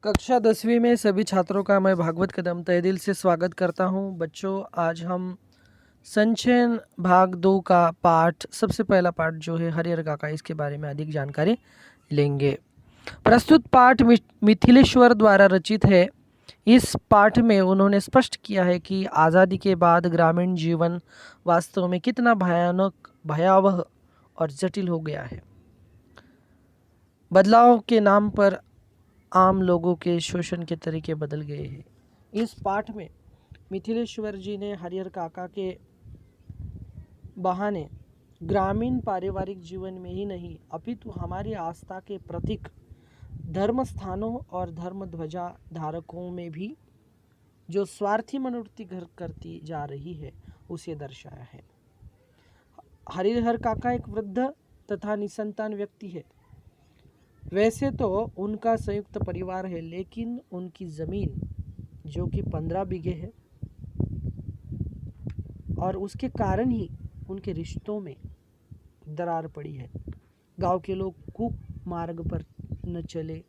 कक्षा 10वीं में सभी छात्रों का मैं भागवत कदम तहे दिल से स्वागत करता हूं। बच्चों, आज हम संचयन भाग 2 का पाठ, सबसे पहला पाठ जो है हरिहर काका, इसके बारे में अधिक जानकारी लेंगे। प्रस्तुत पाठ मिथिलेश्वर द्वारा रचित है। इस पाठ में उन्होंने स्पष्ट किया है कि आज़ादी के बाद ग्रामीण जीवन वास्तव में कितना भयानक, भयावह और जटिल हो गया है। बदलाव के नाम पर आम लोगों के शोषण के तरीके बदल गए हैं। इस पाठ में मिथिलेश्वर जी ने हरिहर काका के बहाने ग्रामीण पारिवारिक जीवन में ही नहीं अपितु हमारी आस्था के प्रतीक धर्म स्थानों और धर्म ध्वजा धारकों में भी जो स्वार्थी मनोवृत्ति घर करती जा रही है उसे दर्शाया है। हरिहर काका एक वृद्ध तथा निसंतान व्यक्ति है। वैसे तो उनका संयुक्त परिवार है, लेकिन उनकी ज़मीन जो कि 15 बीघे है और उसके कारण ही उनके रिश्तों में दरार पड़ी है। गांव के लोग कुमार्ग पर न चले,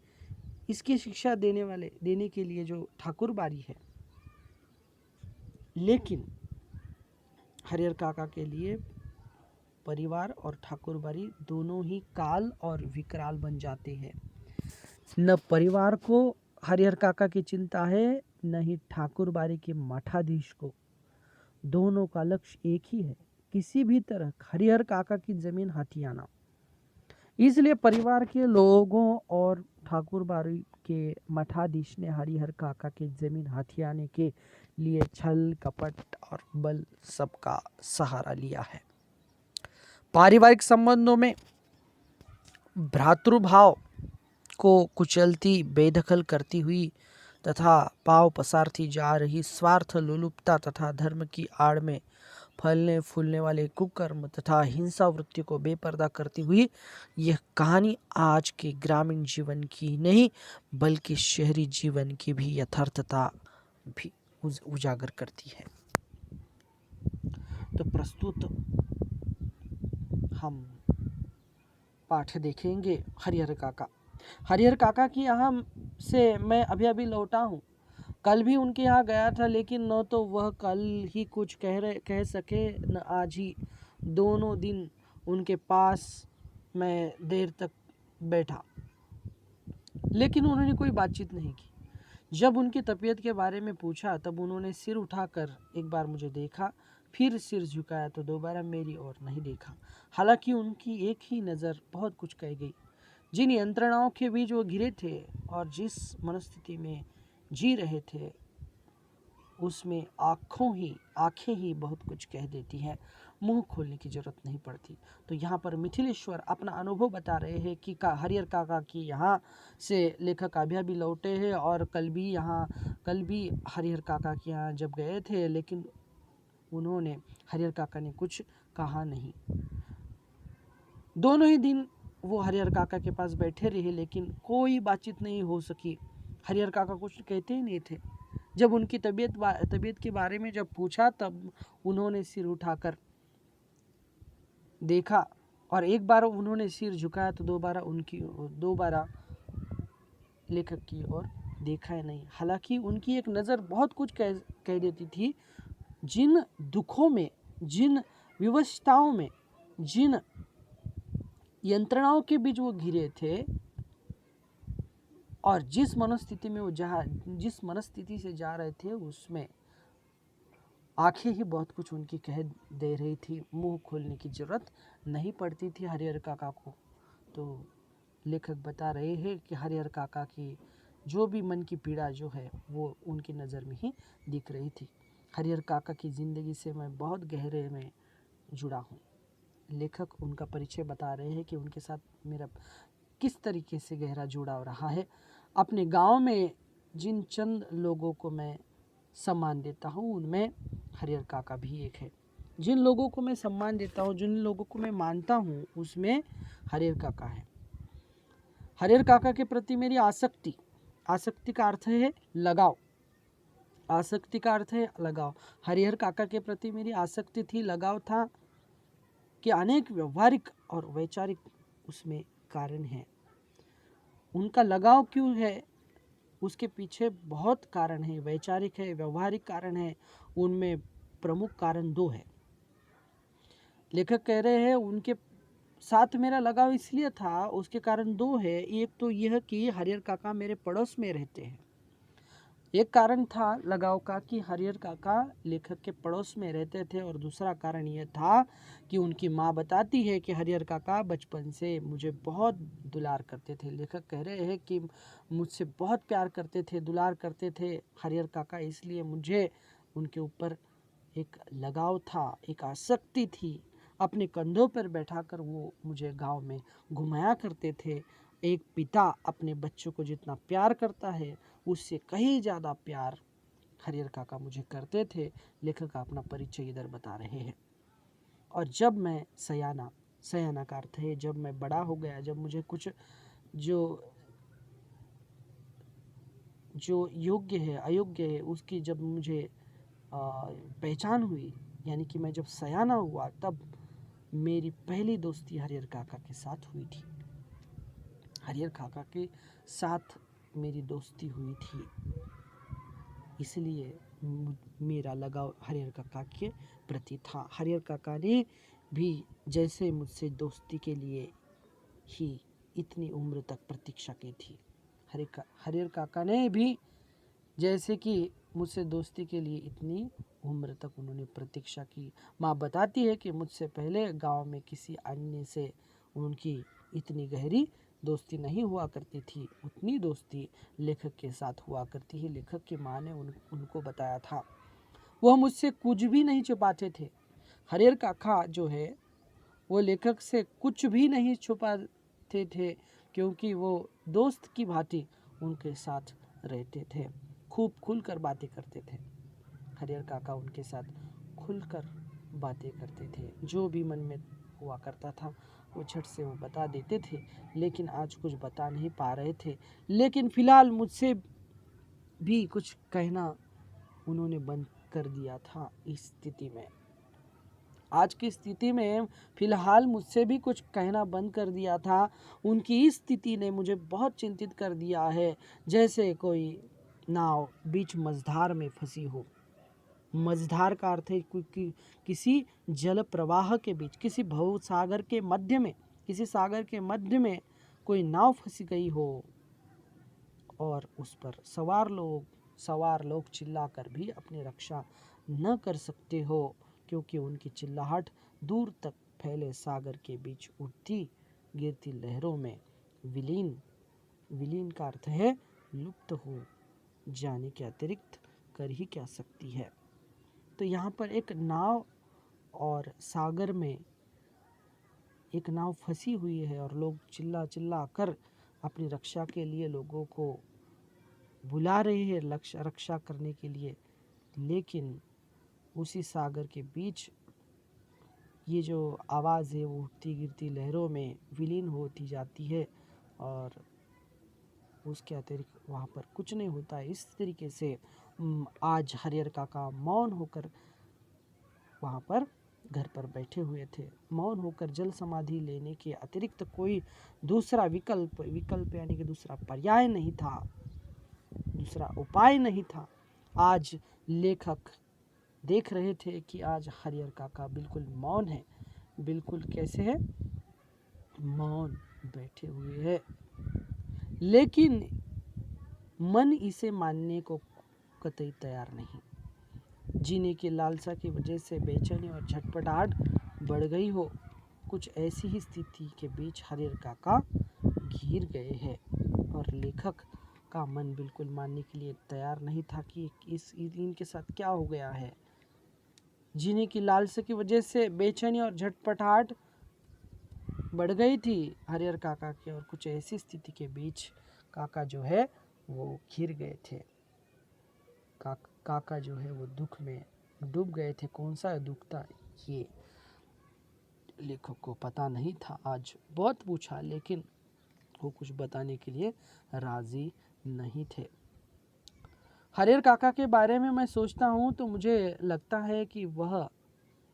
इसकी शिक्षा देने के लिए जो ठाकुर बारी है, लेकिन हरिहर काका के लिए परिवार और ठाकुर बारी दोनों ही काल और विकराल बन जाते हैं। न परिवार को हरिहर काका की चिंता है, न ही ठाकुर बारी के मठाधीश को। दोनों का लक्ष्य एक ही है, किसी भी तरह हरिहर काका की जमीन हथियाना। इसलिए परिवार के लोगों और ठाकुर बारी के मठाधीश ने हरिहर काका की जमीन हथियाने के लिए छल, कपट और बल सबका सहारा लिया है। पारिवारिक संबंधों में भ्रातृभाव को कुचलती, बेदखल करती हुई तथा पांव पसारती जा रही स्वार्थ लोलुपता तथा धर्म की आड़ में फलने फूलने वाले कुकर्म तथा हिंसा वृत्ति को बेपर्दा करती हुई यह कहानी आज के ग्रामीण जीवन की नहीं बल्कि शहरी जीवन की भी यथार्थता भी उजागर करती है। तो प्रस्तुत हम पाठ देखेंगे हरिहर काका। हरिहर काका की यहाँ से मैं अभी लौटा हूँ। कल भी उनके यहाँ गया था, लेकिन न तो वह कल ही कुछ कह सके, न आज ही। दोनों दिन उनके पास मैं देर तक बैठा, लेकिन उन्होंने कोई बातचीत नहीं की। जब उनकी तबीयत के बारे में पूछा तब उन्होंने सिर उठाकर एक बार मुझे देखा, फिर सिर झुकाया तो दोबारा मेरी ओर नहीं देखा। हालांकि उनकी एक ही नज़र बहुत कुछ कह गई। जिन यंत्रणाओं के बीच वो घिरे थे और जिस मनस्थिति में जी रहे थे, उसमें आंखें ही बहुत कुछ कह देती हैं, मुंह खोलने की जरूरत नहीं पड़ती। तो यहाँ पर मिथिलेश्वर अपना अनुभव बता रहे हैं कि हरिहर काका की यहाँ से लेखक अभी लौटे हैं और कल भी हरिहर काका के यहाँ जब गए थे, लेकिन उन्होंने हरिहर काका ने कुछ कहा नहीं। दोनों ही दिन वो हरिहर काका के पास बैठे रहे, लेकिन कोई बातचीत नहीं हो सकी। हरिहर काका कुछ कहते ही नहीं थे। जब उनकी तबीयत के बारे में जब पूछा तब उन्होंने सिर उठाकर देखा और एक बार उन्होंने सिर झुकाया तो दोबारा लेखक की ओर देखा ही नहीं। हालांकि उनकी एक नज़र बहुत कुछ कह देती थी। जिन दुखों में, जिन विवशताओं में, जिन यंत्रणाओं के बीच वो घिरे थे और जिस मनस्थिति से जा रहे थे, उसमें आंखें ही बहुत कुछ उनकी कह दे रही थी। मुंह खोलने की जरूरत नहीं पड़ती थी हरिहर काका को। तो लेखक बता रहे हैं कि हरिहर काका की जो भी मन की पीड़ा जो है वो उनकी नज़र में ही दिख रही थी। हरिहर काका की ज़िंदगी से मैं बहुत गहरे में जुड़ा हूँ। लेखक उनका परिचय बता रहे हैं कि उनके साथ मेरा किस तरीके से गहरा जुड़ाव रहा है। अपने गांव में जिन चंद लोगों को मैं सम्मान देता हूँ, उनमें हरिहर काका भी एक है। जिन लोगों को मैं सम्मान देता हूँ, जिन लोगों को मैं मानता हूँ, उसमें हरिहर काका है। हरिहर काका के प्रति मेरी आसक्ति का अर्थ है लगाव। आसक्ति का अर्थ है लगाव। हरिहर काका के प्रति मेरी आसक्ति थी, लगाव था कि अनेक व्यवहारिक और वैचारिक उसमें कारण है। उनका लगाव क्यों है उसके पीछे बहुत कारण है, वैचारिक है, व्यवहारिक कारण है। उनमें प्रमुख कारण दो है। लेखक कह रहे हैं उनके साथ मेरा लगाव इसलिए था, उसके कारण दो है। एक तो यह कि हरिहर काका मेरे पड़ोस में रहते हैं। एक कारण था लगाव का कि हरिहर काका लेखक के पड़ोस में रहते थे, और दूसरा कारण यह था कि उनकी माँ बताती है कि हरिहर काका बचपन से मुझे बहुत दुलार करते थे। लेखक कह रहे हैं कि मुझसे बहुत प्यार करते थे, दुलार करते थे हरिहर काका, इसलिए मुझे उनके ऊपर एक लगाव था, एक आसक्ति थी। अपने कंधों पर बैठाकर वो मुझे गांव में घुमाया करते थे। एक पिता अपने बच्चों को जितना प्यार करता है, उससे कहीं ज़्यादा प्यार हरिहर काका मुझे करते थे। लेखक अपना परिचय इधर बता रहे हैं। और जब मैं सयाना, सयाना का अर्थ है जब मैं बड़ा हो गया, जब मुझे कुछ जो जो योग्य है अयोग्य है उसकी जब मुझे पहचान हुई, यानी कि मैं जब सयाना हुआ, तब मेरी पहली दोस्ती हरिहर काका के साथ हुई थी। हरिहर काका के साथ मेरी दोस्ती हुई थी, इसलिए मेरा लगाव हरिहर काका के प्रति था। हरिहर काका ने भी जैसे मुझसे दोस्ती के लिए ही इतनी उम्र तक प्रतीक्षा की थी, हरिहर काका ने भी जैसे कि मुझसे दोस्ती के लिए इतनी उम्र तक उन्होंने प्रतीक्षा की। माँ बताती है कि मुझसे पहले गांव में किसी अन्य से उनकी इतनी गहरी दोस्ती नहीं हुआ करती थी, उतनी दोस्ती लेखक के साथ हुआ करती है। लेखक की माँ ने उनको बताया था। वह मुझसे कुछ भी नहीं छुपाते थे। हरिहर काका जो है वो लेखक से कुछ भी नहीं छुपाते थे, क्योंकि वो दोस्त की भांति उनके साथ रहते थे, खूब खुलकर बातें करते थे। हरिहर काका उनके साथ खुलकर बातें करते थे, जो भी मन में हुआ करता था वो झट से वो बता देते थे। लेकिन आज कुछ बता नहीं पा रहे थे, लेकिन फिलहाल मुझसे भी कुछ कहना उन्होंने बंद कर दिया था। इस स्थिति में, आज की स्थिति में फिलहाल मुझसे भी कुछ कहना बंद कर दिया था। उनकी इस स्थिति ने मुझे बहुत चिंतित कर दिया है, जैसे कोई नाव बीच मझधार में फंसी हो। मझधार का अर्थ है किसी जल प्रवाह के बीच, किसी भव सागर के मध्य में, किसी सागर के मध्य में कोई नाव फंसी गई हो, और उस पर सवार लोग चिल्लाकर भी अपनी रक्षा न कर सकते हो, क्योंकि उनकी चिल्लाहट दूर तक फैले सागर के बीच उठती गिरती लहरों में विलीन का अर्थ है लुप्त हो जाने के अतिरिक्त कर ही क्या सकती है। तो यहाँ पर एक नाव और सागर में एक नाव फंसी हुई है, और लोग चिल्ला कर अपनी रक्षा के लिए लोगों को बुला रहे हैं रक्षा करने के लिए। लेकिन उसी सागर के बीच ये जो आवाज़ है वो उठती गिरती लहरों में विलीन होती जाती है, और उसके अतिरिक्त वहाँ पर कुछ नहीं होता। इस तरीके से आज हरिहर काका मौन होकर वहाँ पर घर पर बैठे हुए थे। मौन होकर जल समाधि लेने के अतिरिक्त कोई दूसरा विकल्प यानी कि दूसरा पर्याय नहीं था, दूसरा उपाय नहीं था। आज लेखक देख रहे थे कि आज हरिहर काका बिल्कुल मौन है, बिल्कुल कैसे है, मौन बैठे हुए है। लेकिन मन इसे मानने को कतई तैयार नहीं। जीने की लालसा की वजह से बेचैनी और झटपटाहट बढ़ गई हो, कुछ ऐसी ही स्थिति के बीच हरिहर काका घिर गए हैं, और लेखक का मन बिल्कुल मानने के लिए तैयार नहीं था कि इनके साथ क्या हो गया है। जीने की लालसा की वजह से बेचैनी और झटपटाहट बढ़ गई थी हरिहर काका की, और कुछ ऐसी स्थिति के बीच काका जो है वो घिर गए थे। काका जो है वो दुख में डूब गए थे। कौन सा दुख था ये लेखक को पता नहीं था। आज बहुत पूछा, लेकिन वो कुछ बताने के लिए राजी नहीं थे। हरिहर काका के बारे में मैं सोचता हूँ तो मुझे लगता है कि वह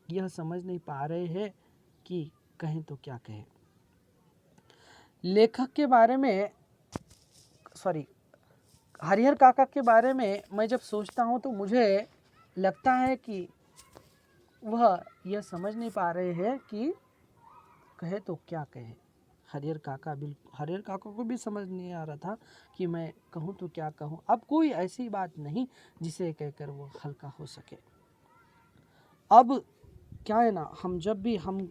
यह समझ नहीं पा रहे हैं कि कहें तो क्या कहें। लेखक के बारे में हरिहर काका के बारे में मैं जब सोचता हूँ तो मुझे लगता है कि वह यह समझ नहीं पा रहे हैं कि कहे तो क्या कहे। हरिहर काका को भी समझ नहीं आ रहा था कि मैं कहूँ तो क्या कहूँ। अब कोई ऐसी बात नहीं जिसे कहकर वो हल्का हो सके। अब क्या है ना, हम जब भी हम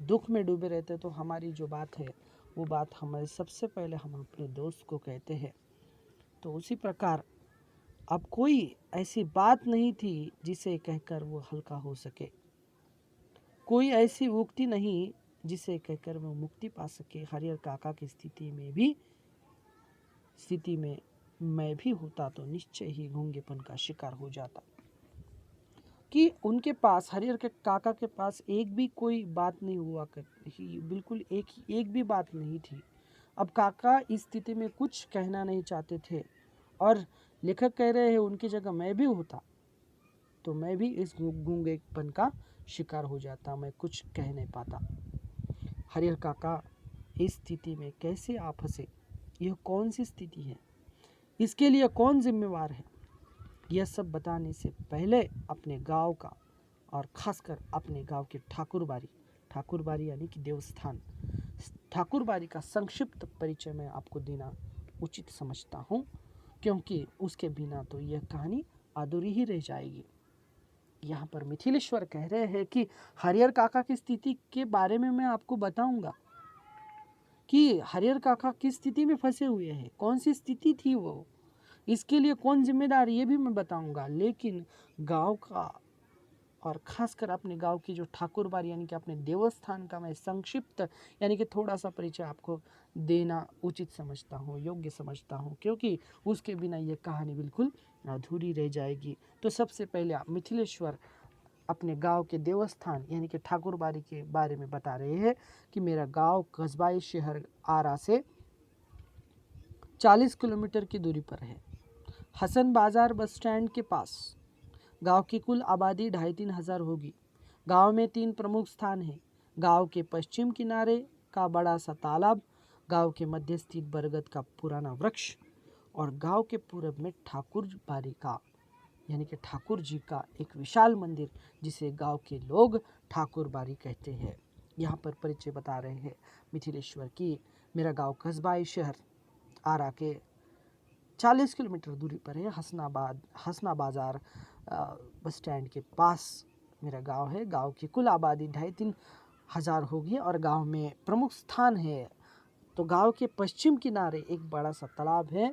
दुख में डूबे रहते तो हमारी जो बात है वो बात हमारे सबसे पहले हम अपने दोस्त को कहते हैं। तो उसी प्रकार अब कोई ऐसी बात नहीं थी जिसे कहकर वो हल्का हो सके। कोई ऐसी उक्ति नहीं जिसे कहकर वो मुक्ति पा सके। हरिहर काका की स्थिति में मैं भी होता तो निश्चय ही गूंगेपन का शिकार हो जाता। कि उनके पास, हरिहर के काका के पास एक भी कोई बात नहीं हुआ करती, बिल्कुल एक भी बात नहीं थी। अब काका इस स्थिति में कुछ कहना नहीं चाहते थे और लेखक कह रहे हैं उनकी जगह मैं भी होता तो मैं भी इस गूंगेपन का शिकार हो जाता, मैं कुछ कह नहीं पाता। हरिहर काका इस स्थिति में कैसे आ फंसे, यह कौन सी स्थिति है, इसके लिए कौन जिम्मेवार है, यह सब बताने से पहले अपने गांव का और खासकर अपने गांव के ठाकुरबाड़ी यानी कि देवस्थान ठाकुरबाड़ी का संक्षिप्त परिचय मैं आपको देना उचित समझता हूँ, क्योंकि उसके बिना तो यह कहानी अधूरी ही रह जाएगी। यहाँ पर मिथिलेश्वर कह रहे हैं कि हरिहर काका की स्थिति के बारे में मैं आपको बताऊंगा कि हरिहर काका किस स्थिति में फंसे हुए हैं, कौन सी स्थिति थी वो, इसके लिए कौन जिम्मेदार, ये भी मैं बताऊंगा। लेकिन गांव का और खासकर अपने गांव की जो ठाकुरबाड़ी यानी कि अपने देवस्थान का मैं संक्षिप्त यानी कि थोड़ा सा परिचय आपको देना उचित समझता हूँ, योग्य समझता हूँ, क्योंकि उसके बिना ये कहानी बिल्कुल अधूरी रह जाएगी। तो सबसे पहले मिथिलेश्वर अपने गांव के देवस्थान यानी कि ठाकुरबाड़ी के बारे में बता रहे हैं कि मेरा गांव कस्बाई शहर आरा से 40 किलोमीटर की दूरी पर है। हसन बाजार बस स्टैंड के पास। गांव की कुल आबादी 2,500-3 हजार होगी। गांव में 3 प्रमुख स्थान हैं। गांव के पश्चिम किनारे का बड़ा सा तालाब, गांव के मध्य स्थित बरगद का पुराना वृक्ष और गांव के पूरब में ठाकुरबाड़ी का यानी कि ठाकुर जी का एक विशाल मंदिर जिसे गांव के लोग ठाकुरबाड़ी कहते हैं। यहाँ पर परिचय बता रहे हैं मिथिलेश्वर की मेरा गांव कस्बाई शहर आरा के 40 किलोमीटर दूरी पर है। हसना बाजार बस स्टैंड के पास मेरा गांव है। गांव की कुल आबादी 2,500-3 हजार होगी और गांव में प्रमुख स्थान है। तो गांव के पश्चिम किनारे एक बड़ा सा तालाब है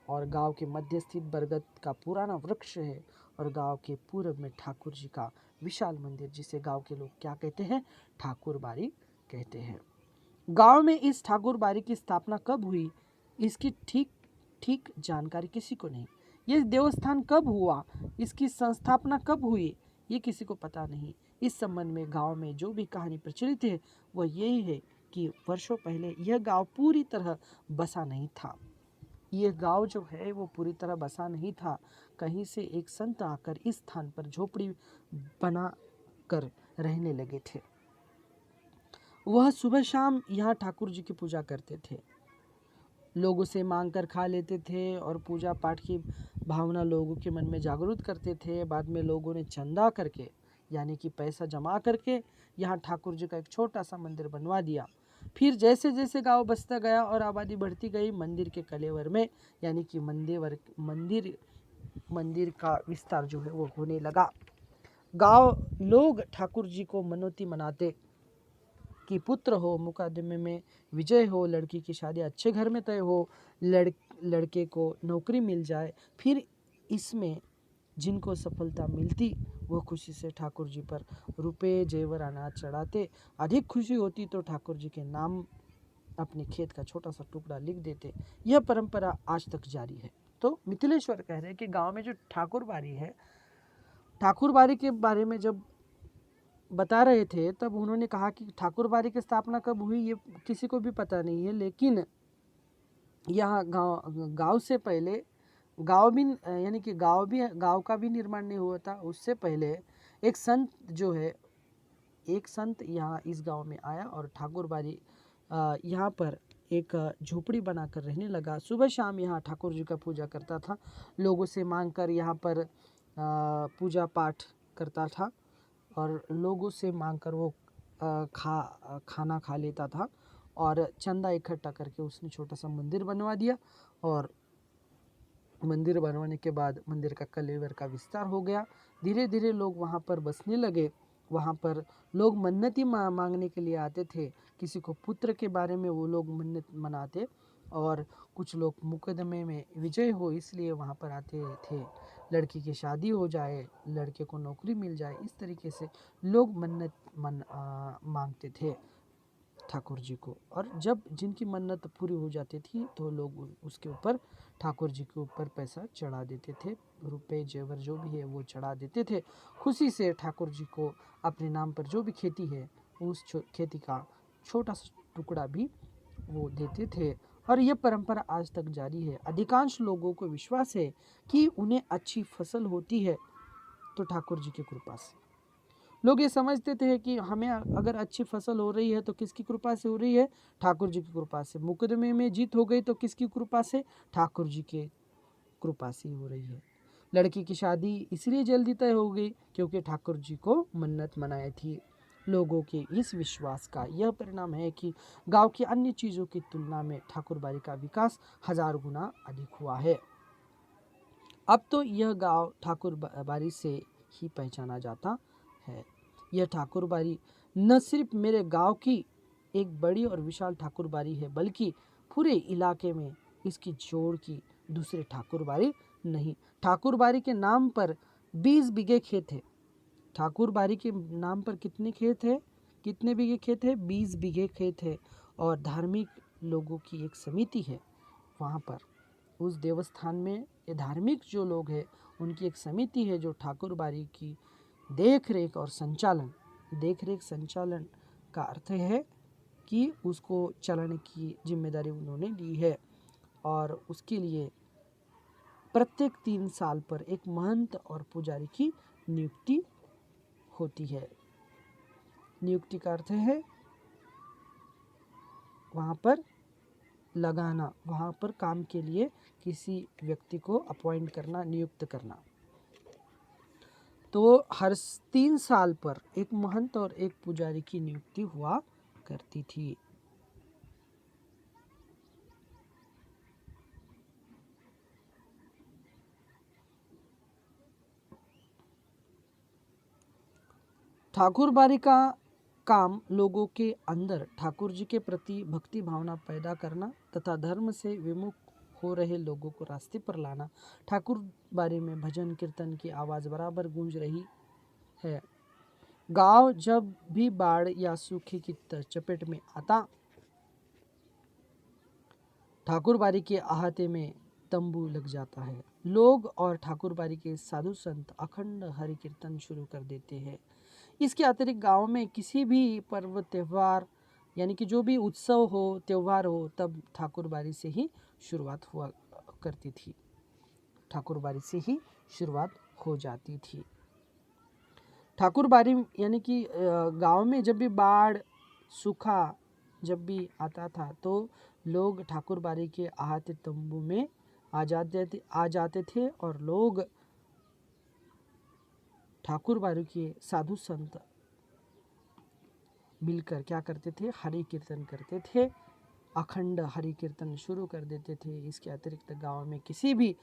और गांव के मध्य स्थित बरगद का पुराना वृक्ष है और गांव के पूर्व में ठाकुर जी का विशाल मंदिर जिसे गांव के लोग क्या कहते हैं, ठाकुरबाड़ी कहते हैं। गांव में इस ठाकुरबाड़ी की स्थापना कब हुई इसकी ठीक जानकारी किसी को नहीं। ये देवस्थान कब हुआ, इसकी संस्थापना कब हुई, ये किसी को पता नहीं। इस संबंध में गांव में जो भी कहानी प्रचलित है वह यही है कि वर्षों पहले यह गांव पूरी तरह बसा नहीं था। यह गांव जो है वो पूरी तरह बसा नहीं था। कहीं से एक संत आकर इस स्थान पर झोपड़ी बना कर रहने लगे थे। वह सुबह शाम यहाँ ठाकुर जी की पूजा करते थे, लोगों से मांग कर खा लेते थे और पूजा पाठ की भावना लोगों के मन में जागरूक करते थे। बाद में लोगों ने चंदा करके यानी कि पैसा जमा करके यहाँ ठाकुर जी का एक छोटा सा मंदिर बनवा दिया। फिर जैसे जैसे गांव बसता गया और आबादी बढ़ती गई, मंदिर के कलेवर में यानी कि मंदिर का विस्तार जो है वो होने लगा। गांव लोग ठाकुर जी को मनौती मनाते कि पुत्र हो, मुकदमे में विजय हो, लड़की की शादी अच्छे घर में तय हो, लड़के को नौकरी मिल जाए। फिर इसमें जिनको सफलता मिलती वो खुशी से ठाकुर जी पर रुपए जेवर अनाज चढ़ाते। अधिक खुशी होती तो ठाकुर जी के नाम अपने खेत का छोटा सा टुकड़ा लिख देते। यह परंपरा आज तक जारी है। तो मिथिलेश्वर कह रहे हैं कि गांव में जो ठाकुरबाड़ी है, ठाकुरबाड़ी के बारे में जब बता रहे थे तब उन्होंने कहा कि ठाकुरबाड़ी की स्थापना कब हुई ये किसी को भी पता नहीं है। लेकिन यहाँ गांव से पहले यानी कि गांव का भी निर्माण नहीं हुआ था। उससे पहले एक संत यहाँ इस गांव में आया और ठाकुरबाड़ी यहाँ पर एक झोपड़ी बनाकर रहने लगा। सुबह शाम यहाँ ठाकुर जी का पूजा करता था, लोगों से मांग कर यहाँ पर पूजा पाठ करता था और लोगों से मांग कर वो खाना खा लेता था और चंदा इकट्ठा करके उसने छोटा सा मंदिर बनवा दिया और मंदिर बनवाने के बाद मंदिर का कलेवर का विस्तार हो गया। धीरे धीरे लोग वहाँ पर बसने लगे। वहाँ पर लोग मन्नती मांगने के लिए आते थे। किसी को पुत्र के बारे में वो लोग मन्नत मनाते और कुछ लोग मुकदमे में विजय हो इसलिए वहाँ पर आते थे। लड़की की शादी हो जाए, लड़के को नौकरी मिल जाए, इस तरीके से लोग मन्नत मांगते थे ठाकुर जी को। और जब जिनकी मन्नत पूरी हो जाती थी तो लोग उसके ऊपर ठाकुर जी के ऊपर पैसा चढ़ा देते थे, रुपए जेवर जो भी है वो चढ़ा देते थे। खुशी से ठाकुर जी को अपने नाम पर जो भी खेती है उस खेती का छोटा सा टुकड़ा भी वो देते थे और ये परंपरा आज तक जारी है। अधिकांश लोगों को विश्वास है कि उन्हें अच्छी फसल होती है तो ठाकुर जी की कृपा से। लोग ये समझते थे कि हमें अगर अच्छी फसल हो रही है तो किसकी कृपा से हो रही है? ठाकुर जी की कृपा से। मुकदमे में जीत हो गई तो किसकी कृपा से? ठाकुर जी के कृपा से हो रही है। लड़की की शादी इसलिए जल्दी तय हो गई क्योंकि ठाकुर जी को मन्नत मनाई थी। लोगों के इस विश्वास का यह परिणाम है कि गांव की अन्य चीज़ों की तुलना में ठाकुरबाड़ी का विकास 1000 गुना अधिक हुआ है। अब तो यह गांव ठाकुरबाड़ी से ही पहचाना जाता है। यह ठाकुरबाड़ी न सिर्फ मेरे गांव की एक बड़ी और विशाल ठाकुरबाड़ी है बल्कि पूरे इलाके में इसकी जोड़ की दूसरे ठाकुरबाड़ी नहीं। ठाकुरबाड़ी के नाम पर 20 बीघे खेत है। ठाकुरबाड़ी के नाम पर कितने खेत है? कितने बीघे खेत है? 20 बीघे खेत है। और धार्मिक लोगों की एक समिति है वहाँ पर उस देवस्थान में। ये धार्मिक जो लोग हैं उनकी एक समिति है जो ठाकुरबाड़ी की देख रेख संचालन का अर्थ है कि उसको चलाने की जिम्मेदारी उन्होंने ली है। और उसके लिए प्रत्येक 3 साल पर एक महंत और पुजारी की नियुक्ति होती है। नियुक्ति का अर्थ है वहाँ पर लगाना, वहाँ पर काम के लिए किसी व्यक्ति को अपॉइंट करना, नियुक्त करना। तो हर 3 साल पर एक महंत और एक पुजारी की नियुक्ति हुआ करती थी। ठाकुरबाड़ी का काम लोगों के अंदर ठाकुर जी के प्रति भक्ति भावना पैदा करना तथा धर्म से विमुख हो रहे लोगों को रास्ते पर लाना। ठाकुरबाड़ी में भजन कीर्तन की आवाज़ बराबर गूंज रही है। गांव जब भी बाढ़ या सूखे की चपेट में आता, ठाकुरबाड़ी के अहाते में तंबू लग जाता है। लोग और ठाकुरबाड़ी के साधु संत अखंड हरि कीर्तन शुरू कर देते हैं। इसके अतिरिक्त गांव में किसी भी पर्व त्यौहार यानी कि जो भी उत्सव हो, त्यौहार हो, तब ठाकुरबाड़ी से ही शुरुआत हुआ करती थी। ठाकुरबाड़ी से ही शुरुआत हो जाती थी। ठाकुरबाड़ी यानी कि गांव में जब भी बाढ़ सूखा जब भी आता था तो लोग ठाकुरबाड़ी के अहाते तंबू में आ जाते थे और लोग ठाकुरबाड़ी के साधु संत मिलकर क्या करते थे? हरि कीर्तन करते थे, अखंड हरि कीर्तन शुरू कर देते थे। इसके अतिरिक्त गांव में किसी भी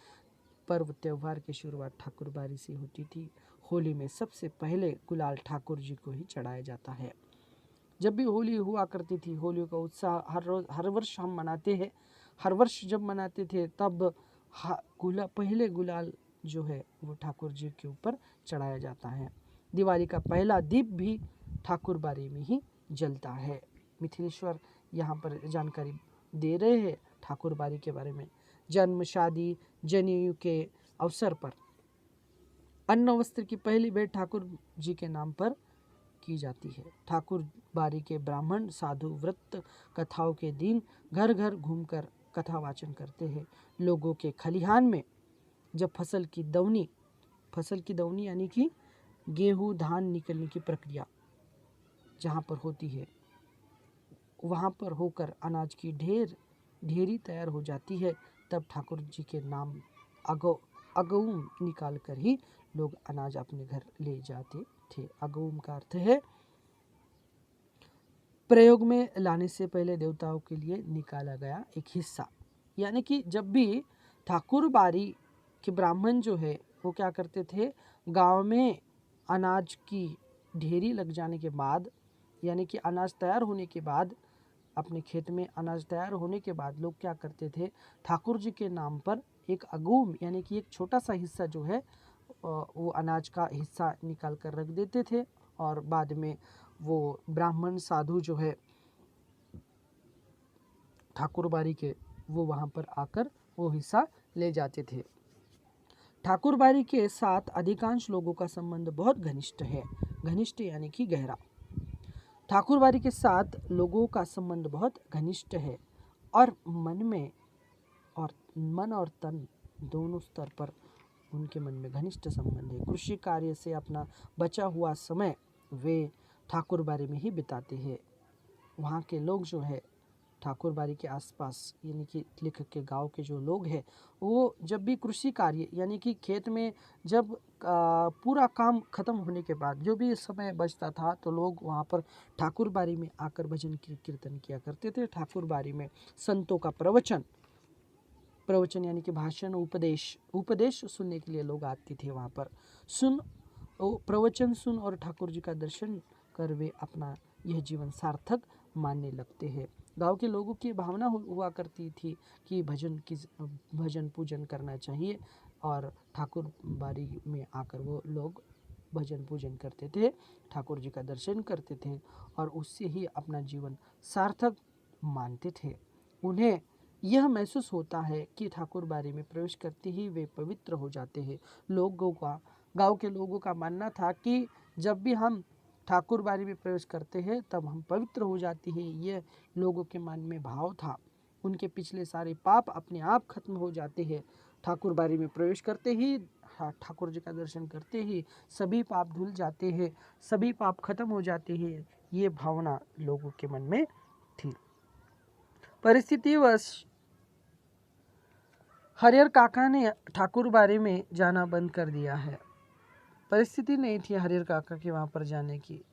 पर्व त्यौहार की शुरुआत ठाकुरबाड़ी से होती थी। होली में सबसे पहले गुलाल ठाकुर जी को ही चढ़ाया जाता है। जब भी होली हुआ करती थी, होली का उत्साह हर वर्ष हम मनाते हैं। हर वर्ष जब मनाते थे तब पहले गुलाल जो है वो ठाकुर जी के ऊपर चढ़ाया जाता है। दिवाली का पहला दीप भी ठाकुरबाड़ी में ही जलता है। मिथिलेश्वर यहाँ पर जानकारी दे रहे हैं ठाकुरबाड़ी के बारे में। जन्म, शादी, जनेऊ के अवसर पर अन्न वस्त्र की पहली भेंट ठाकुर जी के नाम पर की जाती है। ठाकुरबाड़ी के ब्राह्मण साधु व्रत कथाओं के दिन घर घर घूमकर कथा वाचन करते हैं। लोगों के खलिहान में जब फसल की दवनी यानी कि गेहूँ धान निकलने की प्रक्रिया जहाँ पर होती है वहाँ पर होकर अनाज की ढेरी तैयार हो जाती है, तब ठाकुर जी के नाम अगउम निकाल कर ही लोग अनाज अपने घर ले जाते थे। अगउम का अर्थ है प्रयोग में लाने से पहले देवताओं के लिए निकाला गया एक हिस्सा। यानी कि जब भी ठाकुर बारी के ब्राह्मण जो है वो क्या करते थे, गांव में अनाज की ढेरी लग जाने के बाद, यानी कि अनाज तैयार होने के बाद, अपने खेत में अनाज तैयार होने के बाद लोग क्या करते थे, ठाकुर जी के नाम पर एक अगूम यानी कि एक छोटा सा हिस्सा जो है वो अनाज का हिस्सा निकाल कर रख देते थे, और बाद में वो ब्राह्मण साधु जो है ठाकुर बारी के, वो वहाँ पर आकर वो हिस्सा ले जाते थे। ठाकुर बारी के साथ अधिकांश लोगों का संबंध बहुत घनिष्ठ है। घनिष्ठ यानी कि गहरा। ठाकुर बारी के साथ लोगों का संबंध बहुत घनिष्ठ है और मन और तन दोनों स्तर पर उनके मन में घनिष्ठ संबंध है। कृषि कार्य से अपना बचा हुआ समय वे ठाकुर बारी में ही बिताते हैं। वहाँ के लोग जो है ठाकुर बारी के आसपास, यानी कि लेखक के गांव के जो लोग हैं, वो जब भी कृषि कार्य यानी कि खेत में जब पूरा काम खत्म होने के बाद जो भी समय बचता था, तो लोग वहाँ पर ठाकुर बारी में आकर भजन कीर्तन किया करते थे। ठाकुर बारी में संतों का प्रवचन यानी कि भाषण, उपदेश सुनने के लिए लोग आते थे। वहाँ पर प्रवचन सुन और ठाकुर जी का दर्शन कर वे अपना यह जीवन सार्थक मानने लगते हैं। गांव के लोगों की भावना हुआ करती थी कि भजन पूजन करना चाहिए, और ठाकुर बारी में आकर वो लोग भजन पूजन करते थे, ठाकुर जी का दर्शन करते थे और उससे ही अपना जीवन सार्थक मानते थे। उन्हें यह महसूस होता है कि ठाकुर बारी में प्रवेश करते ही वे पवित्र हो जाते हैं। गांव के लोगों का मानना था कि जब भी हम ठाकुर बारी में प्रवेश करते हैं तब हम पवित्र हो जाते हैं। यह लोगों के मन में भाव था। उनके पिछले सारे पाप अपने आप खत्म हो जाते हैं। ठाकुर बारी में प्रवेश करते ही, ठाकुर जी का दर्शन करते ही सभी पाप धुल जाते हैं, सभी पाप खत्म हो जाते हैं। ये भावना लोगों के मन में थी। परिस्थितिवश हरिहर काका ने ठाकुर बारी में जाना बंद कर दिया है। परिस्थिति नहीं थी हरिहर काका के वहाँ पर जाने की,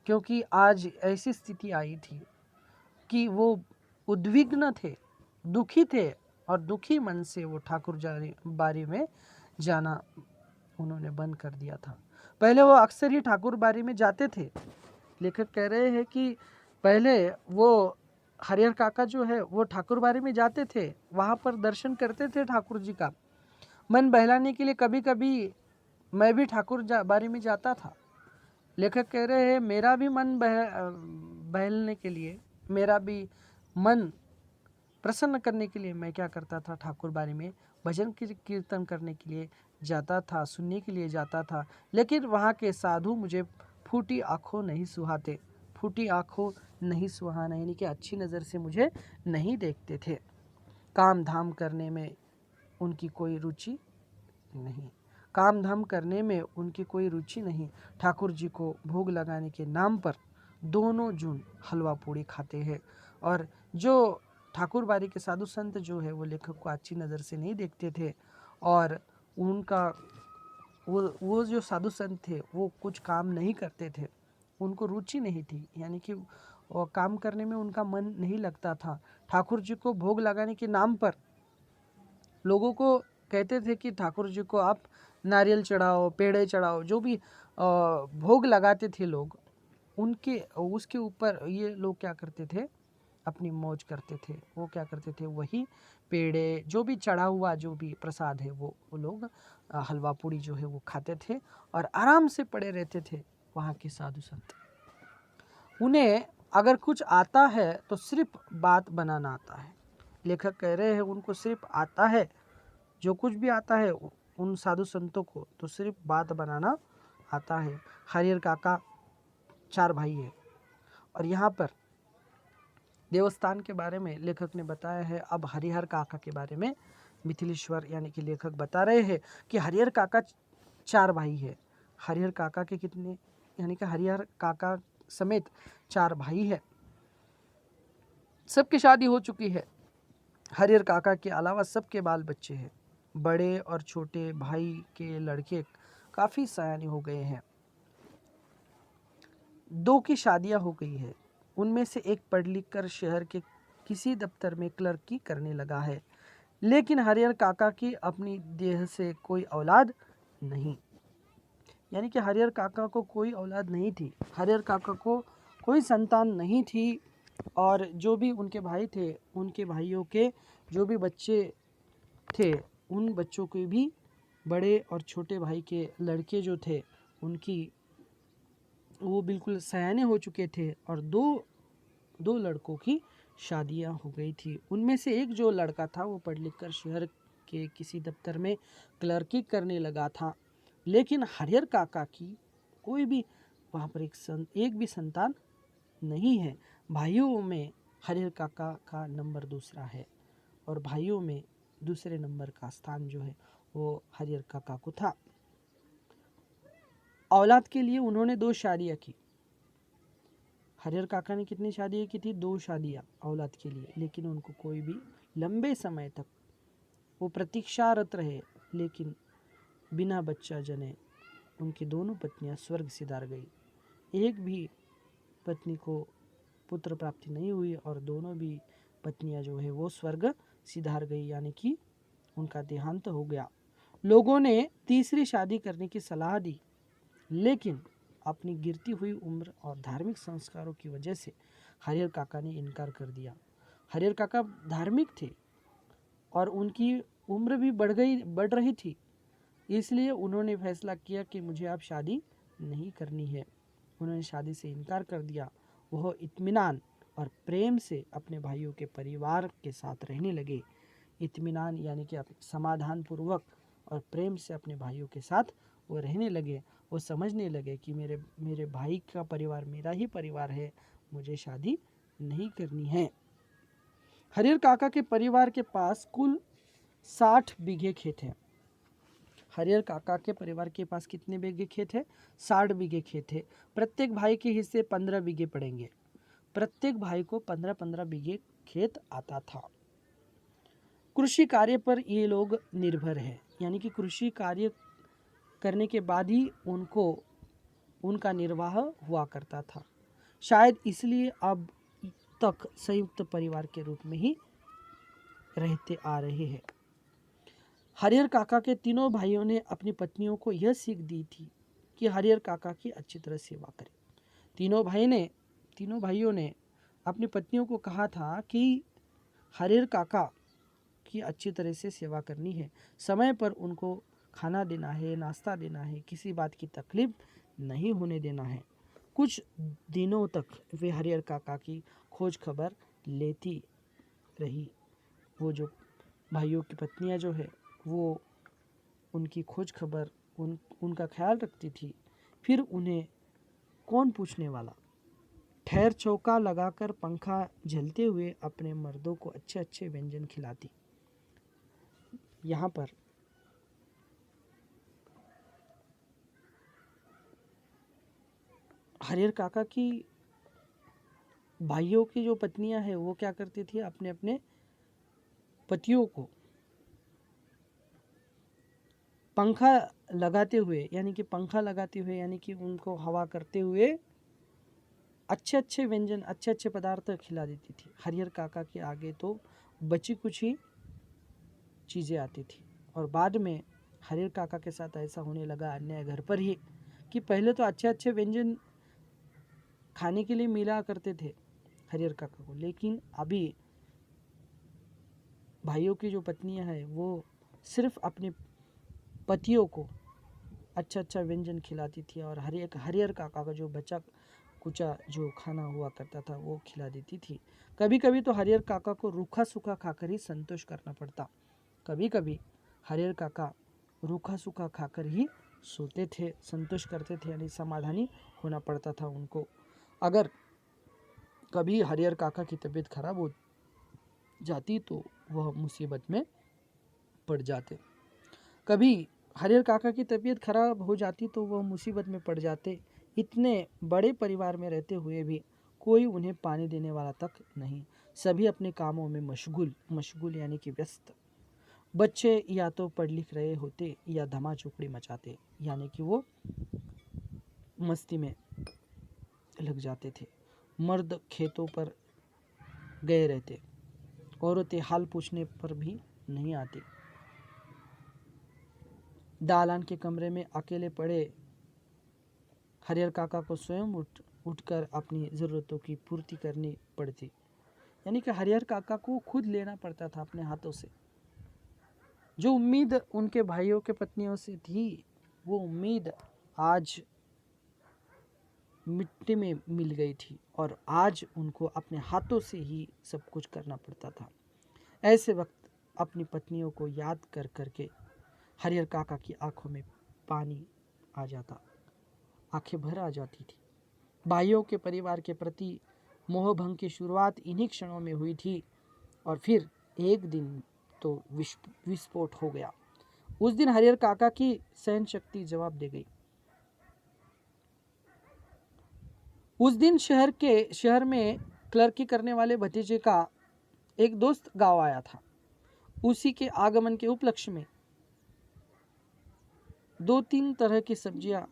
क्योंकि आज ऐसी स्थिति आई थी कि वो उद्विग्न थे, दुखी थे, और दुखी मन से वो ठाकुर बारी में जाना उन्होंने बंद कर दिया था। पहले वो अक्सर ही ठाकुर बारी में जाते थे। लेखक कह रहे हैं कि पहले वो हरिहर काका जो है वो ठाकुर बारी में जाते थे, वहाँ पर दर्शन करते थे ठाकुर जी का। मन बहलाने के लिए कभी कभी मैं भी ठाकुर बारी में जाता था। लेखक कह रहे हैं मेरा भी मन बहलने के लिए, मेरा भी मन प्रसन्न करने के लिए मैं क्या करता था, ठाकुर बारी में भजन कीर्तन करने के लिए जाता था, सुनने के लिए जाता था। लेकिन वहाँ के साधु मुझे फूटी आँखों नहीं सुहाते, फूटी आँखों नहीं सुहाना, यानी कि अच्छी नज़र से मुझे नहीं देखते थे। काम धाम करने में उनकी कोई रुचि नहीं, काम धाम करने में उनकी कोई रुचि नहीं। ठाकुर जी को भोग लगाने के नाम पर दोनों जून हलवा पूड़ी खाते हैं। और जो ठाकुर बारी के साधु संत जो है वो लेखक को अच्छी नज़र से नहीं देखते थे, और उनका वो जो साधु संत थे वो कुछ काम नहीं करते थे, उनको रुचि नहीं थी, यानी कि वो काम करने में उनका मन नहीं लगता था। ठाकुर जी को भोग लगाने के नाम पर लोगों को कहते थे कि ठाकुर जी को आप नारियल चढ़ाओ, पेड़े चढ़ाओ, जो भी भोग लगाते थे लोग, उसके ऊपर ये लोग क्या करते थे, अपनी मौज करते थे। वो क्या करते थे, वही पेड़े, जो भी चढ़ा हुआ जो भी प्रसाद है वो लोग हलवा पूड़ी जो है वो खाते थे और आराम से पड़े रहते थे। वहाँ के साधु संत, उन्हें अगर कुछ आता है तो सिर्फ बात बनाना आता है। लेखक कह रहे हैं उनको सिर्फ आता है, जो कुछ भी आता है उन साधु संतों को तो सिर्फ बात बनाना आता है। हरिहर काका 4 भाई है, और यहाँ पर देवस्थान के बारे में लेखक ने बताया है। अब हरिहर काका के बारे में मिथिलेश्वर यानी कि लेखक बता रहे हैं कि हरिहर काका 4 भाई है। हरिहर काका के कितने, यानी कि हरिहर काका समेत 4 भाई है। सबकी शादी हो चुकी है। हरिहर काका के अलावा सबके बाल बच्चे हैं। बड़े और छोटे भाई के लड़के काफ़ी सयाने हो गए हैं। 2 की शादियां हो गई है। उनमें से एक पढ़ लिख कर शहर के किसी दफ्तर में क्लर्की करने लगा है। लेकिन हरिहर काका की अपनी देह से कोई औलाद नहीं, यानी कि हरिहर काका को कोई औलाद नहीं थी। हरिहर काका को कोई संतान नहीं थी। और जो भी उनके भाई थे, उनके भाइयों के जो भी बच्चे थे, उन बच्चों के भी बड़े और छोटे भाई के लड़के जो थे, उनकी वो बिल्कुल सयाने हो चुके थे। और दो लड़कों की शादियां हो गई थी। उनमें से एक जो लड़का था वो पढ़ लिख कर शहर के किसी दफ्तर में क्लर्की करने लगा था। लेकिन हरिहर काका की कोई भी वहाँ पर एक भी संतान नहीं है। भाइयों में हरिहर काका का नंबर दूसरा है और भाइयों में दूसरे नंबर का स्थान जो है वो हरिहर काका को था। औलाद के लिए उन्होंने 2 शादियाँ की। हरिहर काका ने कितनी शादियाँ की थी? 2 शादियाँ औलाद के लिए। लेकिन उनको कोई भी लंबे समय तक वो प्रतीक्षारत रहे, लेकिन बिना बच्चा जने उनकी दोनों पत्नियां स्वर्ग सिधार गई। एक भी पत्नी को पुत्र प्राप्ति नहीं हुई और दोनों भी पत्नियां जो है वो स्वर्ग सिधार गई, यानी कि उनका देहांत हो गया। लोगों ने तीसरी शादी करने की सलाह दी, लेकिन अपनी गिरती हुई उम्र और धार्मिक संस्कारों की वजह से हरिहर काका ने इनकार कर दिया। हरिहर काका धार्मिक थे और उनकी उम्र भी बढ़ रही थी, इसलिए उन्होंने फैसला किया कि मुझे अब शादी नहीं करनी है। उन्होंने शादी से इनकार कर दिया। वह इत्मीनान और प्रेम से अपने भाइयों के परिवार के साथ रहने लगे। इत्मीनान यानी कि समाधान पूर्वक और प्रेम से अपने भाइयों के साथ वो रहने लगे। वो समझने लगे कि मेरे भाई का परिवार मेरा ही परिवार है, मुझे शादी नहीं करनी है। हरिहर काका के परिवार के पास कुल 60 बीघे खेत हैं। हरिहर काका के परिवार के पास कितने बीघे खेत है? 60 बीघे खेत है। प्रत्येक भाई के हिस्से 15 बीघे पड़ेंगे। प्रत्येक भाई को 15-15 बीघे खेत आता था। कृषि कार्य पर ये लोग निर्भर है, यानी कि कृषि कार्य करने के बाद ही उनका निर्वाह हुआ करता था। शायद इसलिए अब तक संयुक्त परिवार के रूप में ही रहते आ रहे हैं। हरिहर काका के तीनों भाइयों ने अपनी पत्नियों को यह सीख दी थी कि हरिहर काका की अच्छी तरह सेवा करें। तीनों भाइयों ने अपनी पत्नियों को कहा था कि हरिहर काका की अच्छी तरह से सेवा करनी है, समय पर उनको खाना देना है, नाश्ता देना है, किसी बात की तकलीफ नहीं होने देना है। कुछ दिनों तक वे हरिहर काका की खोज खबर लेती रही। वो जो भाइयों की पत्नियां जो है वो उनकी खोज खबर उनका ख्याल रखती थी। फिर उन्हें कौन पूछने वाला। ठहर चौका लगाकर पंखा झलते हुए अपने मर्दों को अच्छे अच्छे व्यंजन खिलाती। यहाँ पर हरिहर काका की भाइयों की जो पत्नियां हैं वो क्या करती थी, अपने अपने पतियों को पंखा लगाते हुए यानी कि उनको हवा करते हुए अच्छे अच्छे व्यंजन, अच्छे अच्छे पदार्थ खिला देती थी। हरिहर काका के आगे तो बची कुछ ही चीज़ें आती थी। और बाद में हरिहर काका के साथ ऐसा होने लगा अन्याय घर पर ही, कि पहले तो अच्छे अच्छे व्यंजन खाने के लिए मिला करते थे हरिहर काका को, लेकिन अभी भाइयों की जो पत्नियां हैं वो सिर्फ अपने पतियों को अच्छा अच्छा व्यंजन खिलाती थी और हरिहर काका का जो बचा कुचा जो खाना हुआ करता था वो खिला देती थी। कभी कभी तो हरिहर काका को रूखा सूखा खाकर ही संतोष करना पड़ता। कभी कभी हरिहर काका रूखा सूखा खाकर ही सोते थे, संतोष करते थे, यानी समाधानी होना पड़ता था उनको। अगर कभी हरिहर काका की तबीयत खराब हो जाती तो वह मुसीबत में पड़ जाते। कभी हरिहर काका की तबीयत खराब हो जाती तो वह मुसीबत में पड़ जाते। इतने बड़े परिवार में रहते हुए भी कोई उन्हें पानी देने वाला तक नहीं। सभी अपने कामों में मशगूल यानी कि व्यस्त। बच्चे या तो पढ़ लिख रहे होते या धमा चौकड़ी मचाते, यानी कि वो मस्ती में लग जाते थे। मर्द खेतों पर गए रहते, औरतें हाल पूछने पर भी नहीं आती। दालान के कमरे में अकेले पड़े हरिहर काका को स्वयं उठकर अपनी ज़रूरतों की पूर्ति करनी पड़ती, यानी कि हरिहर काका को खुद लेना पड़ता था अपने हाथों से। जो उम्मीद उनके भाइयों के पत्नियों से थी, वो उम्मीद आज मिट्टी में मिल गई थी और आज उनको अपने हाथों से ही सब कुछ करना पड़ता था। ऐसे वक्त अपनी पत्नियों को याद कर करके हरिहर काका की आंखों में पानी आ जाता, आंखें भर आ जाती थी। भाइयों के परिवार के प्रति मोहभंग की शुरुआत इन्हीं क्षणों में हुई थी और फिर एक दिन तो विस्फोट हो गया। उस दिन हरिहर काका की सहन शक्ति जवाब दे गई। उस दिन शहर में क्लर्की करने वाले भतीजे का एक दोस्त गांव आया था। उसी के आगमन के उपलक्ष्य में 2-3 तरह की सब्जियां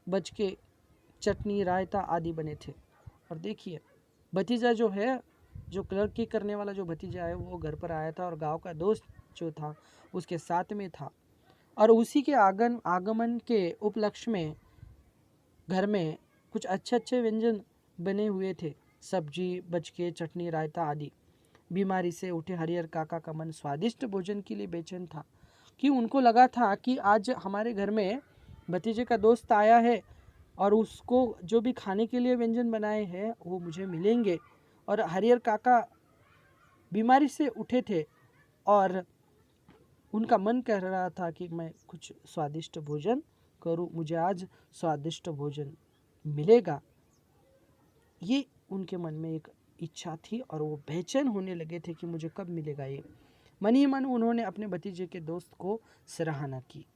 बच के चटनी रायता आदि बने थे। और देखिए, भतीजा जो है, जो क्लर्की करने वाला जो भतीजा है, वो घर पर आया था और गांव का दोस्त जो था उसके साथ में था। और उसी के आगमन के उपलक्ष्य में घर में कुछ अच्छे व्यंजन बने हुए थे, सब्जी बचके चटनी रायता आदि। बीमारी से उठे हरिहर काका का मन स्वादिष्ट भोजन के लिए बेचैन था, कि उनको लगा था कि आज हमारे घर में भतीजे का दोस्त आया है और उसको जो भी खाने के लिए व्यंजन बनाए हैं वो मुझे मिलेंगे। और हरिहर काका बीमारी से उठे थे और उनका मन कह रहा था कि मैं कुछ स्वादिष्ट भोजन करूं, मुझे आज स्वादिष्ट भोजन मिलेगा। ये उनके मन में एक इच्छा थी और वो बेचैन होने लगे थे कि मुझे कब मिलेगा ये। मन ही मन उन्होंने अपने भतीजे के दोस्त को सराहना की।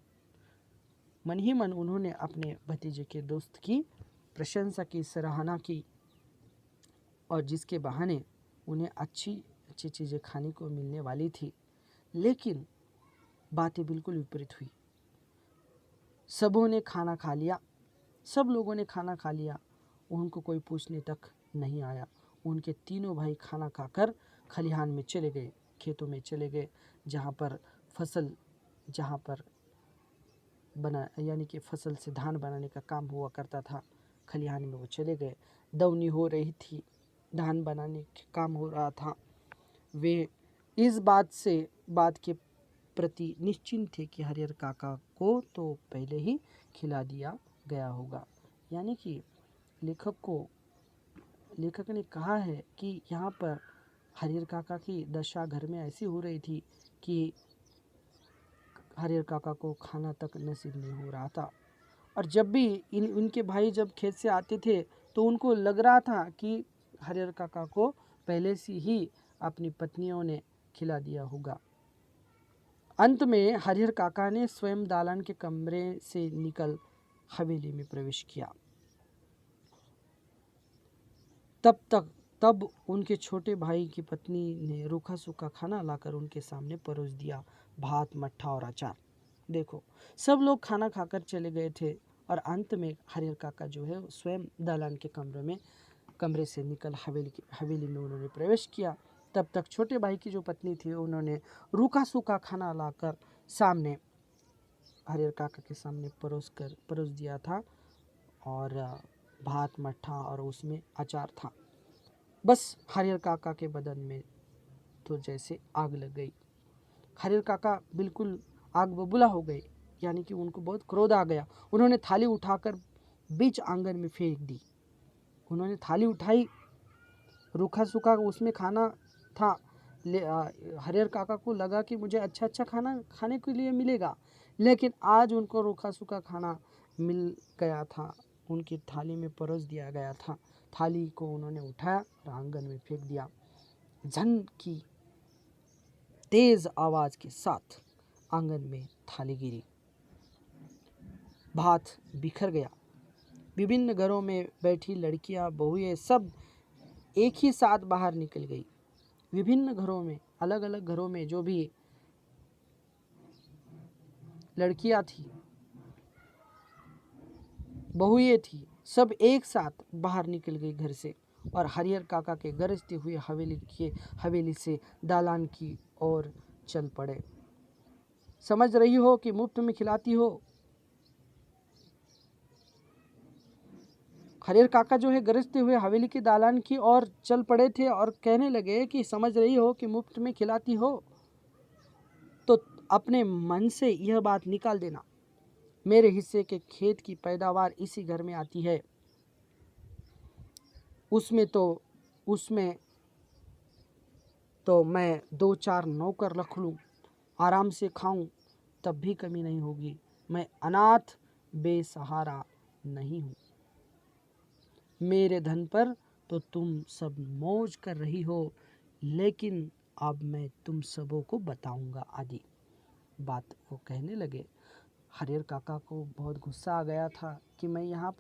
मन ही मन उन्होंने अपने भतीजे के दोस्त की प्रशंसा की, सराहना की, और जिसके बहाने उन्हें अच्छी अच्छी चीज़ें खाने को मिलने वाली थी। लेकिन बातें बिल्कुल विपरीत हुई। सबों ने खाना खा लिया, सब लोगों ने खाना खा लिया, उनको कोई पूछने तक नहीं आया। उनके तीनों भाई खाना खाकर खलिहान में चले गए, खेतों में चले गए, जहाँ पर बना यानी कि फसल से धान बनाने का काम हुआ करता था। खलिहान में वो चले गए। दवनी हो रही थी, धान बनाने का काम हो रहा था। वे इस बात के प्रति निश्चिंत थे कि हरिहर काका को तो पहले ही खिला दिया गया होगा। यानी कि लेखक ने कहा है कि यहाँ पर हरिहर काका की दशा घर में ऐसी हो रही थी कि हरिहर काका को खाना तक नसीब नहीं हो रहा था। और जब भी उनके भाई जब खेत से आते थे तो उनको लग रहा था कि हरिहर काका को पहले से ही अपनी पत्नियों ने खिला दिया होगा। अंत में हरिहर काका ने स्वयं दालान के कमरे से निकल हवेली में प्रवेश किया। तब उनके छोटे भाई की पत्नी ने रूखा सूखा खाना लाकर उनके सामने परोस दिया, भात, मट्ठा और अचार। देखो, सब लोग खाना खाकर चले गए थे और अंत में हरिहर काका जो है स्वयं दालान के कमरे से निकल हवेली में उन्होंने प्रवेश किया। तब तक छोटे भाई की जो पत्नी थी उन्होंने रूखा सूखा खाना लाकर सामने हरिहर काका के सामने परोस दिया था, और भात, मट्ठा और उसमें अचार था। बस हरिहर काका के बदन में तो जैसे आग लग गई। हरिहर काका बिल्कुल आग बबूला हो गए, यानी कि उनको बहुत क्रोध आ गया। उन्होंने थाली उठाकर बीच आंगन में फेंक दी। उन्होंने थाली उठाई, रूखा सूखा उसमें खाना था। हरिहर काका को लगा कि मुझे अच्छा खाना खाने के लिए मिलेगा, लेकिन आज उनको रूखा सूखा खाना मिल गया था, उनकी थाली में परोस दिया गया था। थाली को उन्होंने उठाया और आंगन में फेंक दिया। झन की तेज आवाज के साथ आंगन में थाली गिरी, भात बिखर गया। विभिन्न घरों में बैठी लड़कियां, बहुएं सब एक ही साथ बाहर निकल गई। विभिन्न घरों में, अलग अलग घरों में जो भी लड़कियां थी, बहुएं थी, सब एक साथ बाहर निकल गई घर से और हरिहर काका के गरजते हुए हवेली से दालान की ओर चल पड़े। समझ रही हो कि मुफ्त में खिलाती हो। हरिहर काका जो है गरजते हुए हवेली के दालान की ओर चल पड़े थे और कहने लगे कि समझ रही हो कि मुफ्त में खिलाती हो, तो अपने मन से यह बात निकाल देना, मेरे हिस्से के खेत की पैदावार इसी घर में आती है, उसमें तो मैं 2-4 नौकर रख लूँ, आराम से खाऊं, तब भी कमी नहीं होगी। मैं अनाथ बेसहारा नहीं हूँ। मेरे धन पर तो तुम सब मौज कर रही हो, लेकिन अब मैं तुम सबों को बताऊंगा आदि बात वो कहने लगे। हरिहर काका को बहुत गुस्सा आ गया था कि मैं यहाँ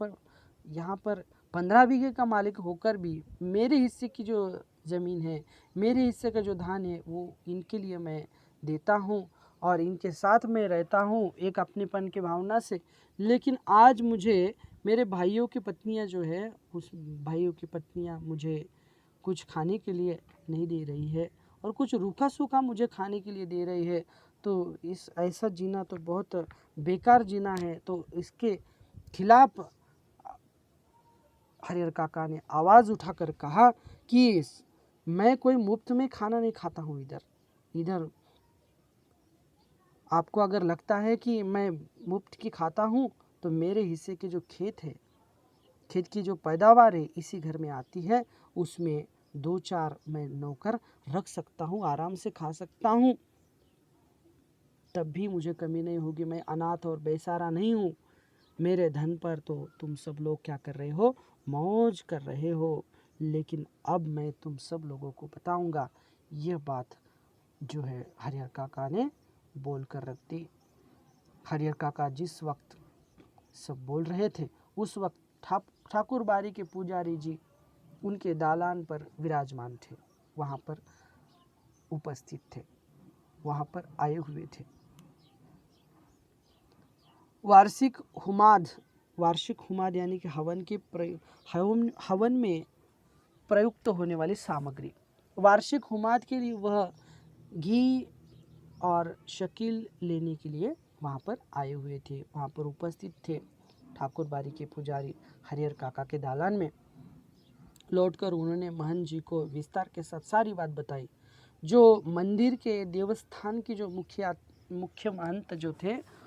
पर 15 बीघे का मालिक होकर भी मेरे हिस्से की जो ज़मीन है, मेरे हिस्से का जो धान है, वो इनके लिए मैं देता हूँ और इनके साथ में रहता हूँ एक अपनेपन के भावना से, लेकिन आज मुझे मेरे भाइयों की पत्नियाँ जो है, उस भाइयों की पत्नियाँ मुझे कुछ खाने के लिए नहीं दे रही है और कुछ रूखा सूखा मुझे खाने के लिए दे रही है, तो इस ऐसा जीना तो बहुत बेकार जीना है। तो इसके खिलाफ हरिहर काका ने आवाज़ उठाकर कहा कि मैं कोई मुफ्त में खाना नहीं खाता हूँ। इधर आपको अगर लगता है कि मैं मुफ्त की खाता हूँ, तो मेरे हिस्से के जो खेत है, खेत की जो पैदावार है इसी घर में आती है, उसमें 2-4 मैं नौकर रख सकता हूँ, आराम से खा सकता हूँ, तब भी मुझे कमी नहीं होगी। मैं अनाथ और बेसहारा नहीं हूँ। मेरे धन पर तो तुम सब लोग क्या कर रहे हो, मौज कर रहे हो, लेकिन अब मैं तुम सब लोगों को बताऊंगा। यह बात जो है हरिहर काका ने बोल कर रख दी। हरिहर काका जिस वक्त सब बोल रहे थे, उस वक्त ठाकुर बाड़ी के पुजारी जी उनके दालान पर विराजमान थे, वहाँ पर उपस्थित थे, वहाँ पर आए हुए थे। वार्षिक हुमाद यानी कि हवन में प्रयुक्त होने वाली सामग्री। वार्षिक हुमाद के लिए वह घी और शकील लेने के लिए वहाँ पर आए हुए थे, वहाँ पर उपस्थित थे। ठाकुर बाड़ी के पुजारी हरिहर काका के दालान में लौटकर उन्होंने महंत जी को विस्तार के साथ सारी बात बताई। जो मंदिर के देवस्थान के जो मुख्य महंत जो थे,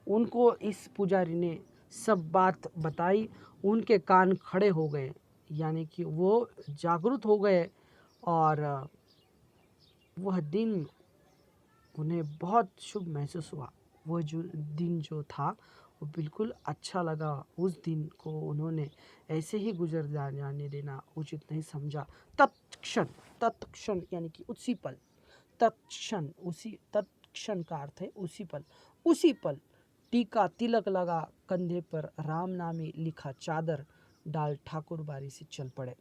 उनको इस पुजारी ने सब बात बताई। उनके कान खड़े हो गए, यानी कि वो जागरूक हो गए और वह दिन उन्हें बहुत शुभ महसूस हुआ। वह जो दिन जो था वो बिल्कुल अच्छा लगा। उस दिन को उन्होंने ऐसे ही गुजर जाने देना उचित नहीं समझा। तत्क्षण यानी कि उसी पल, तत्क्षण का अर्थ है उसी पल टीका तिलक लगा, कंधे पर राम नामी लिखा चादर डाल ठाकुर बाड़ी से चल पड़े।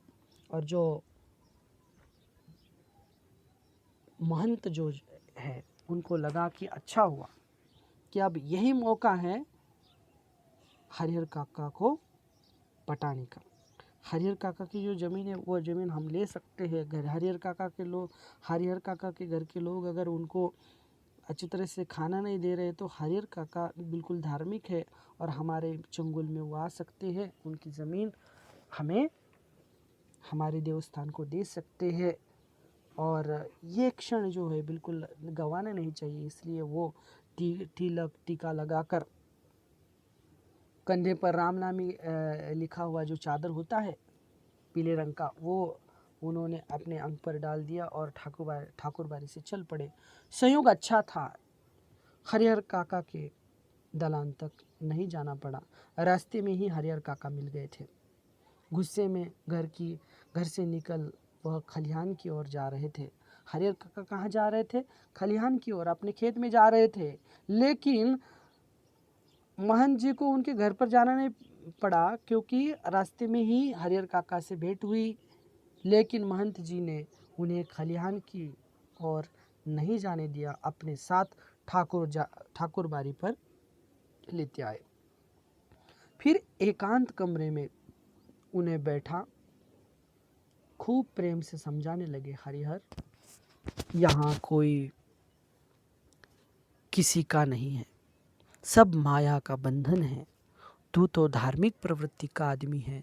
और जो महंत जो है, उनको लगा कि अच्छा हुआ कि अब यही मौका है हरिहर काका को पटाने का। हरिहर काका की जो ज़मीन है, वो ज़मीन हम ले सकते हैं। हरिहर काका के घर के लोग अगर उनको अच्छी तरह से खाना नहीं दे रहे, तो हरिहर काका बिल्कुल धार्मिक है और हमारे चंगुल में वो आ सकते हैं, उनकी ज़मीन हमें हमारे देवस्थान को दे सकते हैं। और ये क्षण जो है बिल्कुल गंवाना नहीं चाहिए, इसलिए वो टीका लगाकर कंधे पर रामनामी लिखा हुआ जो चादर होता है पीले रंग का, वो उन्होंने अपने अंग पर डाल दिया और ठाकुर बाड़ी से चल पड़े। संयोग अच्छा था, हरिहर काका के दलान तक नहीं जाना पड़ा, रास्ते में ही हरिहर काका मिल गए थे। गुस्से में घर से निकल वह खलिहान की ओर जा रहे थे। हरिहर काका कहाँ जा रहे थे? खलिहान की ओर, अपने खेत में जा रहे थे। लेकिन महंत जी को उनके घर पर जाना नहीं पड़ा, क्योंकि रास्ते में ही हरिहर काका से भेंट हुई। लेकिन महंत जी ने उन्हें खलिहान की ओर नहीं जाने दिया, अपने साथ ठाकुर बाड़ी पर लेते आए। फिर एकांत कमरे में उन्हें बैठा खूब प्रेम से समझाने लगे, हरिहर, यहाँ कोई किसी का नहीं है, सब माया का बंधन है। तू तो धार्मिक प्रवृत्ति का आदमी है,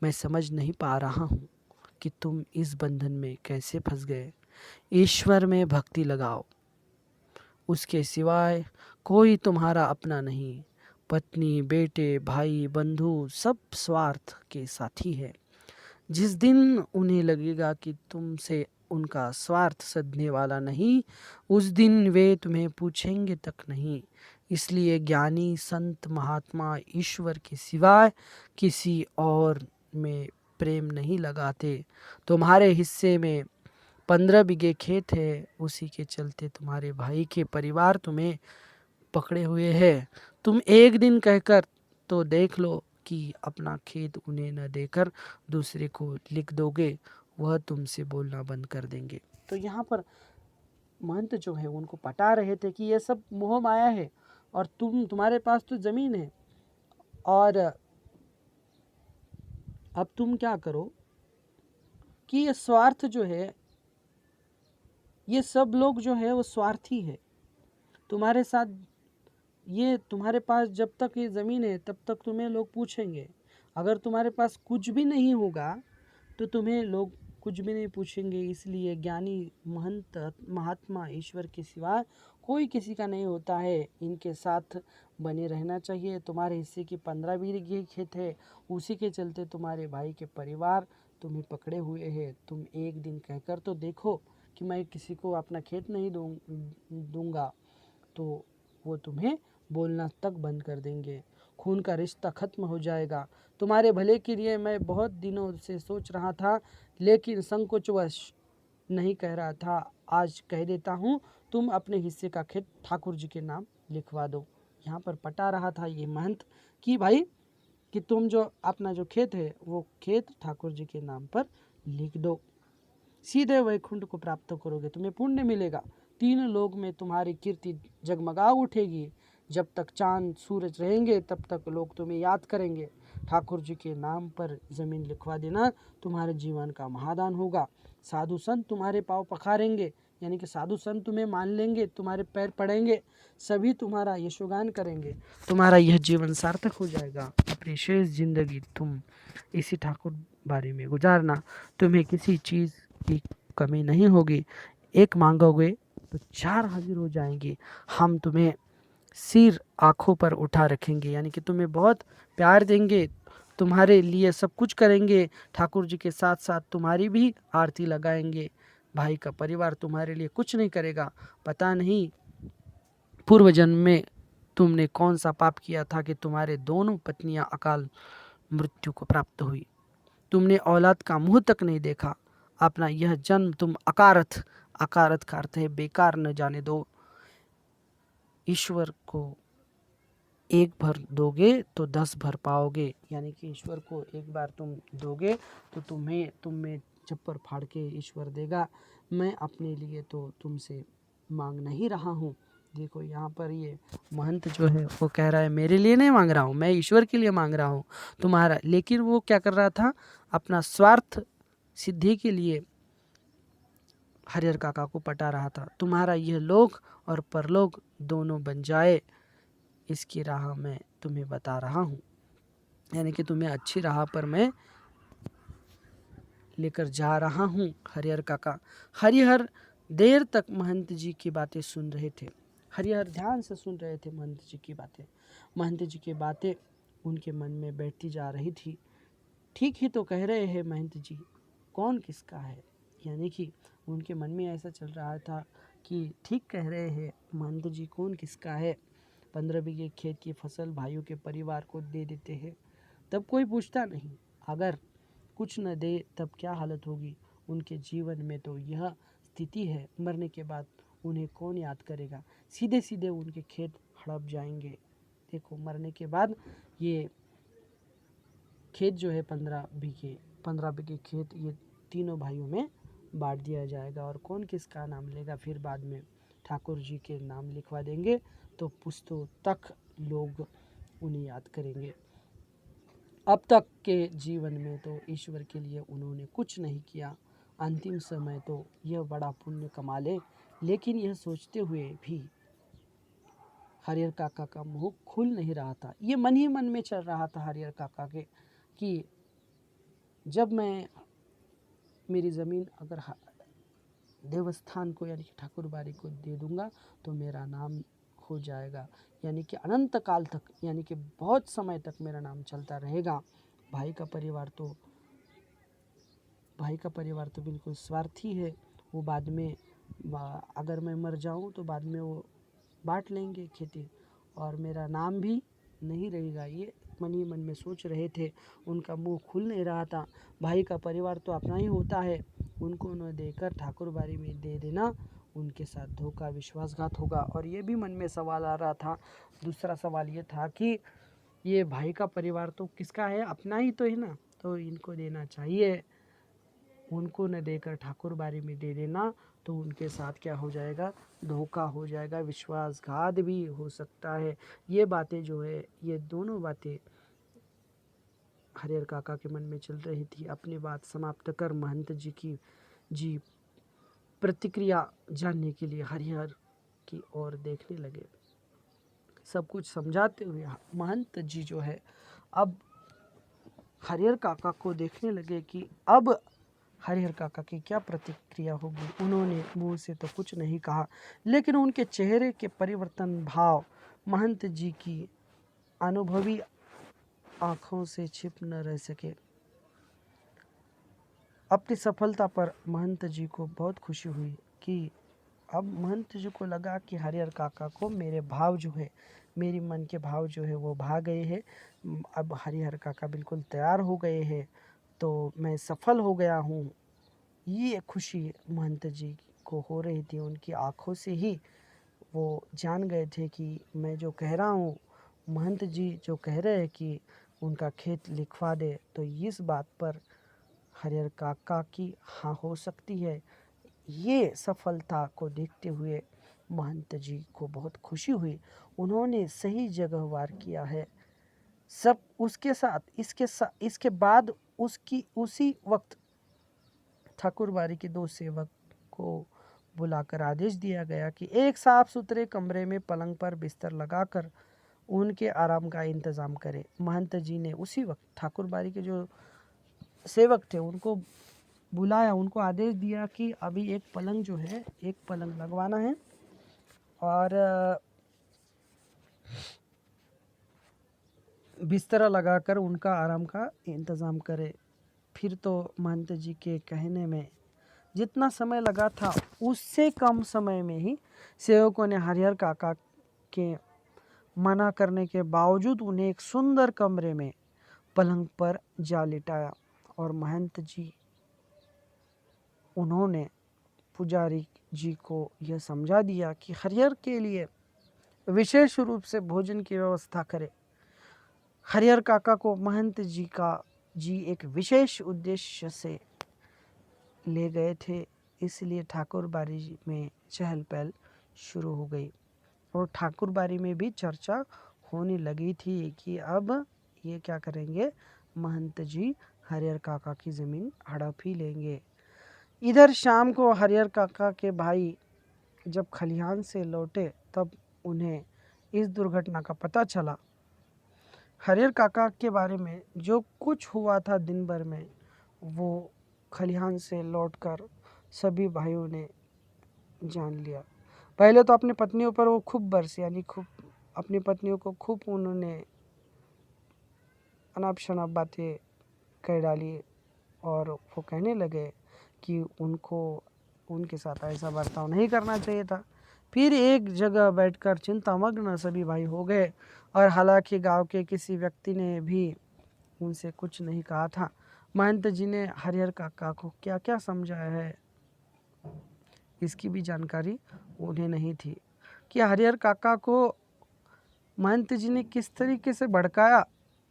मैं समझ नहीं पा रहा हूँ कि तुम इस बंधन में कैसे फंस गए। ईश्वर में भक्ति लगाओ, उसके सिवाय कोई तुम्हारा अपना नहीं। पत्नी, बेटे, भाई, बंधु सब स्वार्थ के साथी है। जिस दिन उन्हें लगेगा कि तुमसे उनका स्वार्थ सधने वाला नहीं, उस दिन वे तुम्हें पूछेंगे तक नहीं। इसलिए ज्ञानी, संत, महात्मा ईश्वर के सिवाय किसी और में प्रेम नहीं लगाते। तुम्हारे हिस्से में 15 बीघे खेत है, उसी के चलते तुम्हारे भाई के परिवार तुम्हें पकड़े हुए है। तुम एक दिन कहकर तो देख लो कि अपना खेत उन्हें न देकर दूसरे को लिख दोगे, वह तुमसे बोलना बंद कर देंगे। तो यहाँ पर महंत जो है उनको पटा रहे थे कि ये सब मोह माया है और तुम्हारे पास तो जमीन है, और अब तुम क्या करो कि ये स्वार्थ जो है, ये सब लोग जो है वो स्वार्थी है तुम्हारे साथ। ये तुम्हारे पास जब तक ये ज़मीन है तब तक तुम्हें लोग पूछेंगे, अगर तुम्हारे पास कुछ भी नहीं होगा तो तुम्हें लोग कुछ भी नहीं पूछेंगे। इसलिए ज्ञानी, महंत, महात्मा ईश्वर के सिवा कोई किसी का नहीं होता है, इनके साथ बने रहना चाहिए। तुम्हारे हिस्से की 15 बीघे खेत है, उसी के चलते तुम्हारे भाई के परिवार तुम्हें पकड़े हुए हैं। तुम एक दिन कहकर तो देखो कि मैं किसी को अपना खेत नहीं दूंगा, तो वो तुम्हें बोलना तक बंद कर देंगे। खून का रिश्ता खत्म हो जाएगा। तुम्हारे भले के लिए मैं बहुत दिनों से सोच रहा था, लेकिन संकोचवश नहीं कह रहा था। आज कह देता हूँ, तुम अपने हिस्से का खेत ठाकुर जी के नाम लिखवा दो। यहाँ पर पटा रहा था ये महंत कि भाई कि तुम जो अपना जो खेत है वो खेत ठाकुर जी के नाम पर लिख दो, सीधे वैकुंठ को प्राप्त करोगे, तुम्हें पुण्य मिलेगा। 3 लोग में तुम्हारी कीर्ति जगमगा उठेगी। जब तक चांद सूरज रहेंगे तब तक लोग तुम्हें याद करेंगे। ठाकुर जी के नाम पर जमीन लिखवा देना, तुम्हारे जीवन का महादान होगा। साधु संत तुम्हारे पाँव पखारेंगे, यानी कि साधु संत तुम्हें मान लेंगे, तुम्हारे पैर पड़ेंगे, सभी तुम्हारा यशोगान करेंगे, तुम्हारा यह जीवन सार्थक हो जाएगा। अपनी शेष जिंदगी तुम इसी ठाकुर बारे में गुजारना, तुम्हें किसी चीज़ की कमी नहीं होगी। एक मांगोगे तो 4 हाजिर हो जाएंगे। हम तुम्हें सिर आँखों पर उठा रखेंगे, यानी कि तुम्हें बहुत प्यार देंगे, तुम्हारे लिए सब कुछ करेंगे। ठाकुर जी के साथ साथ तुम्हारी भी आरती लगाएंगे। भाई का परिवार तुम्हारे लिए कुछ नहीं करेगा। पता नहीं पूर्व जन्म में तुमने कौन सा पाप किया था कि तुम्हारे दोनों पत्नियां अकाल मृत्यु को प्राप्त हुई। तुमने औलाद का मुंह तक नहीं देखा। अपना यह जन्म तुम अकारथ का अर्थ है बेकार न जाने दो। ईश्वर को एक भर दोगे तो 10 भर पाओगे, यानी कि ईश्वर को एक बार तुम दोगे तो तुम में चप्पर फाड़ के ईश्वर देगा। मैं अपने लिए तो तुमसे मांग नहीं रहा हूँ। देखो यहाँ पर ये महंत जो है वो कह रहा है मेरे लिए नहीं मांग रहा हूँ, मैं ईश्वर के लिए मांग रहा हूँ तुम्हारा। लेकिन वो क्या कर रहा था, अपना स्वार्थ सिद्धि के लिए हरिहर काका को पटा रहा था। तुम्हारा यह लोक और परलोक दोनों बन जाए, इसकी राह मैं तुम्हें बता रहा हूँ, यानी कि तुम्हें अच्छी राह पर मैं लेकर जा रहा हूँ। हरिहर काका, हरिहर देर तक महंत जी की बातें सुन रहे थे। हरिहर ध्यान से सुन रहे थे महंत जी की बातें। महंत जी की बातें उनके मन में बैठती जा रही थी। ठीक ही तो कह रहे हैं महंत जी, कौन किसका है, यानी कि उनके मन में ऐसा चल रहा था कि ठीक कह रहे हैं महंत जी, कौन किसका है। 15 बीघे खेत की फसल भाइयों के परिवार को दे देते हैं, तब कोई पूछता नहीं। अगर कुछ न दे तब क्या हालत होगी। उनके जीवन में तो यह स्थिति है, मरने के बाद उन्हें कौन याद करेगा। सीधे सीधे उनके खेत हड़प जाएंगे। देखो मरने के बाद ये खेत जो है 15 बीघे खेत ये तीनों भाइयों में बांट दिया जाएगा और कौन किसका नाम लेगा, फिर बाद में ठाकुर जी के नाम लिखवा देंगे तो पुश्तों तक लोग उन्हें याद करेंगे। अब तक के जीवन में तो ईश्वर के लिए उन्होंने कुछ नहीं किया, अंतिम समय तो यह बड़ा पुण्य कमा ले, लेकिन यह सोचते हुए भी हरिहर काका का मुंह खुल नहीं रहा था। ये मन ही मन में चल रहा था हरिहर काका के कि जब मैं मेरी ज़मीन अगर देवस्थान को यानी कि ठाकुर बाड़ी को दे दूंगा तो मेरा नाम हो जाएगा, यानी कि अनंत काल तक, यानी कि बहुत समय तक मेरा नाम चलता रहेगा। भाई का परिवार तो बिल्कुल स्वार्थी है, वो बाद में अगर मैं मर जाऊं तो बाद में वो बांट लेंगे खेती और मेरा नाम भी नहीं रहेगा। ये मन ही मन में सोच रहे थे, उनका मुंह खुल नहीं रहा था। भाई का परिवार तो अपना ही होता है, उनको न देकर ठाकुर बाड़ी में दे देना उनके साथ धोखा, विश्वासघात होगा। और ये भी मन में सवाल आ रहा था। दूसरा सवाल ये था कि ये भाई का परिवार तो किसका है, अपना ही तो है ना, तो इनको देना चाहिए। उनको न देकर ठाकुर बाड़ी में दे देना तो उनके साथ क्या हो जाएगा, धोखा हो जाएगा, विश्वासघात भी हो सकता है। ये बातें जो है, ये दोनों बातें हरिहर काका के मन में चल रही थी। अपनी बात समाप्त कर महंत जी प्रतिक्रिया जानने के लिए हरिहर की ओर देखने लगे। सब कुछ समझाते हुए महंत जी जो है अब हरिहर काका को देखने लगे कि अब हरिहर काका की क्या प्रतिक्रिया होगी। उन्होंने मुंह से तो कुछ नहीं कहा, लेकिन उनके चेहरे के परिवर्तन भाव महंत जी की अनुभवी आंखों से छिप न रह सके। अपनी सफलता पर महंत जी को बहुत खुशी हुई कि अब महंत जी को लगा कि हरिहर काका को मेरे भाव जो है, मेरी मन के भाव जो है वो भा गए हैं। अब हरिहर काका बिल्कुल तैयार हो गए हैं, तो मैं सफल हो गया हूँ। ये खुशी महंत जी को हो रही थी। उनकी आंखों से ही वो जान गए थे कि मैं जो कह रहा हूँ, महंत जी जो कह रहे हैं कि उनका खेत लिखवा दे, तो इस बात पर हरिहर काका की हाँ हो सकती है। ये सफलता को देखते हुए महंत जी को बहुत खुशी हुई। उन्होंने सही जगह वार किया है। सब उसके साथ इसके बाद उसी वक्त ठाकुर बाड़ी के 2 सेवक को बुलाकर आदेश दिया गया कि एक साफ सुथरे कमरे में पलंग पर बिस्तर लगाकर उनके आराम का इंतज़ाम करें। महंत जी ने उसी वक्त ठाकुर बाड़ी के जो सेवक थे उनको बुलाया, उनको आदेश दिया कि अभी एक पलंग लगवाना है और बिस्तरा लगाकर उनका आराम का इंतज़ाम करें। फिर तो महंत जी के कहने में जितना समय लगा था उससे कम समय में ही सेवकों ने हरिहर काका के मना करने के बावजूद उन्हें एक सुंदर कमरे में पलंग पर जा लिटाया और महंत जी उन्होंने पुजारी जी को यह समझा दिया कि हरिहर के लिए विशेष रूप से भोजन की व्यवस्था करे। हरिहर काका को महंत जी एक विशेष उद्देश्य से ले गए थे, इसलिए ठाकुर बाड़ी में चहल पहल शुरू हो गई और ठाकुर बाड़ी में भी चर्चा होने लगी थी कि अब ये क्या करेंगे, महंत जी हरिहर काका की ज़मीन हड़प ही लेंगे। इधर शाम को हरिहर काका के भाई जब खलिहान से लौटे तब उन्हें इस दुर्घटना का पता चला। हरिहर काका के बारे में जो कुछ हुआ था दिन भर में, वो खलिहान से लौटकर सभी भाइयों ने जान लिया। पहले तो अपनी पत्नियों पर वो खूब बरसे, यानी खूब अपनी पत्नियों को खूब उन्होंने अनाप शनाप बातें कह डाली और वो कहने लगे कि उनको उनके साथ ऐसा बर्ताव नहीं करना चाहिए था। फिर एक जगह बैठकर चिंतामग्न सभी भाई हो गए और हालांकि गांव के किसी व्यक्ति ने भी उनसे कुछ नहीं कहा था। महंत जी ने हरिहर काका को क्या क्या समझाया है इसकी भी जानकारी उन्हें नहीं थी कि हरिहर काका को महंत जी ने किस तरीके से भड़काया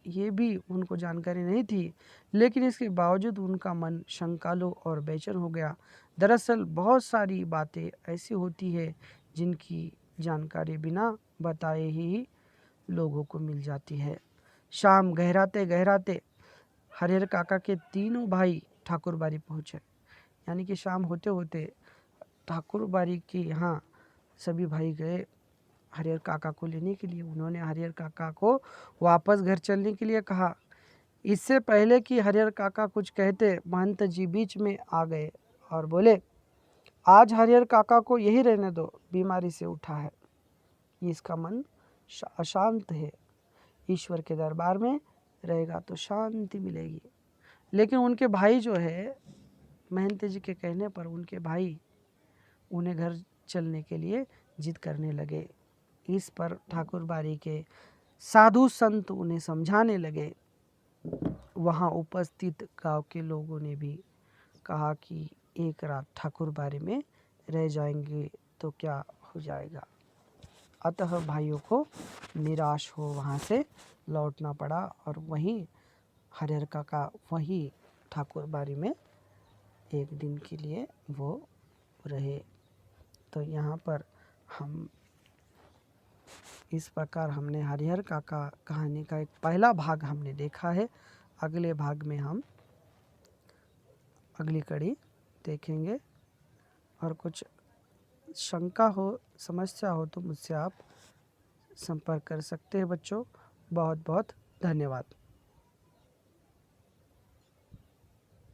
ये भी उनको जानकारी नहीं थी, लेकिन इसके बावजूद उनका मन शंकालु और बेचैन हो गया। दरअसल बहुत सारी बातें ऐसी होती है जिनकी जानकारी बिना बताए ही लोगों को मिल जाती है। शाम गहराते गहराते हरिहर काका के तीनों भाई ठाकुर बाड़ी पहुँचे। यानी कि शाम होते होते ठाकुर बाड़ी के यहाँ सभी भाई गए हरिहर काका को लेने के लिए। उन्होंने हरिहर काका को वापस घर चलने के लिए कहा। इससे पहले कि हरिहर काका कुछ कहते, महंत जी बीच में आ गए और बोले, आज हरिहर काका को यही रहने दो, बीमारी से उठा है, इसका मन अशांत है, ईश्वर के दरबार में रहेगा तो शांति मिलेगी। लेकिन उनके भाई जो है, महंत जी के कहने पर उनके भाई उन्हें घर चलने के लिए जिद करने लगे। इस पर ठाकुर बाड़ी के साधु संत उन्हें समझाने लगे। वहाँ उपस्थित गांव के लोगों ने भी कहा कि एक रात ठाकुर बाड़ी में रह जाएंगे तो क्या हो जाएगा। अतः भाइयों को निराश हो वहाँ से लौटना पड़ा और वहीं हरिहर काका वहीं ठाकुर बाड़ी में एक दिन के लिए वो रहे। तो यहाँ पर हम इस प्रकार हमने हरिहर काका कहानी का एक पहला भाग हमने देखा है। अगले भाग में हम अगली कड़ी देखेंगे। और कुछ शंका हो, समस्या हो तो मुझसे आप संपर्क कर सकते हैं बच्चों। बहुत बहुत धन्यवाद।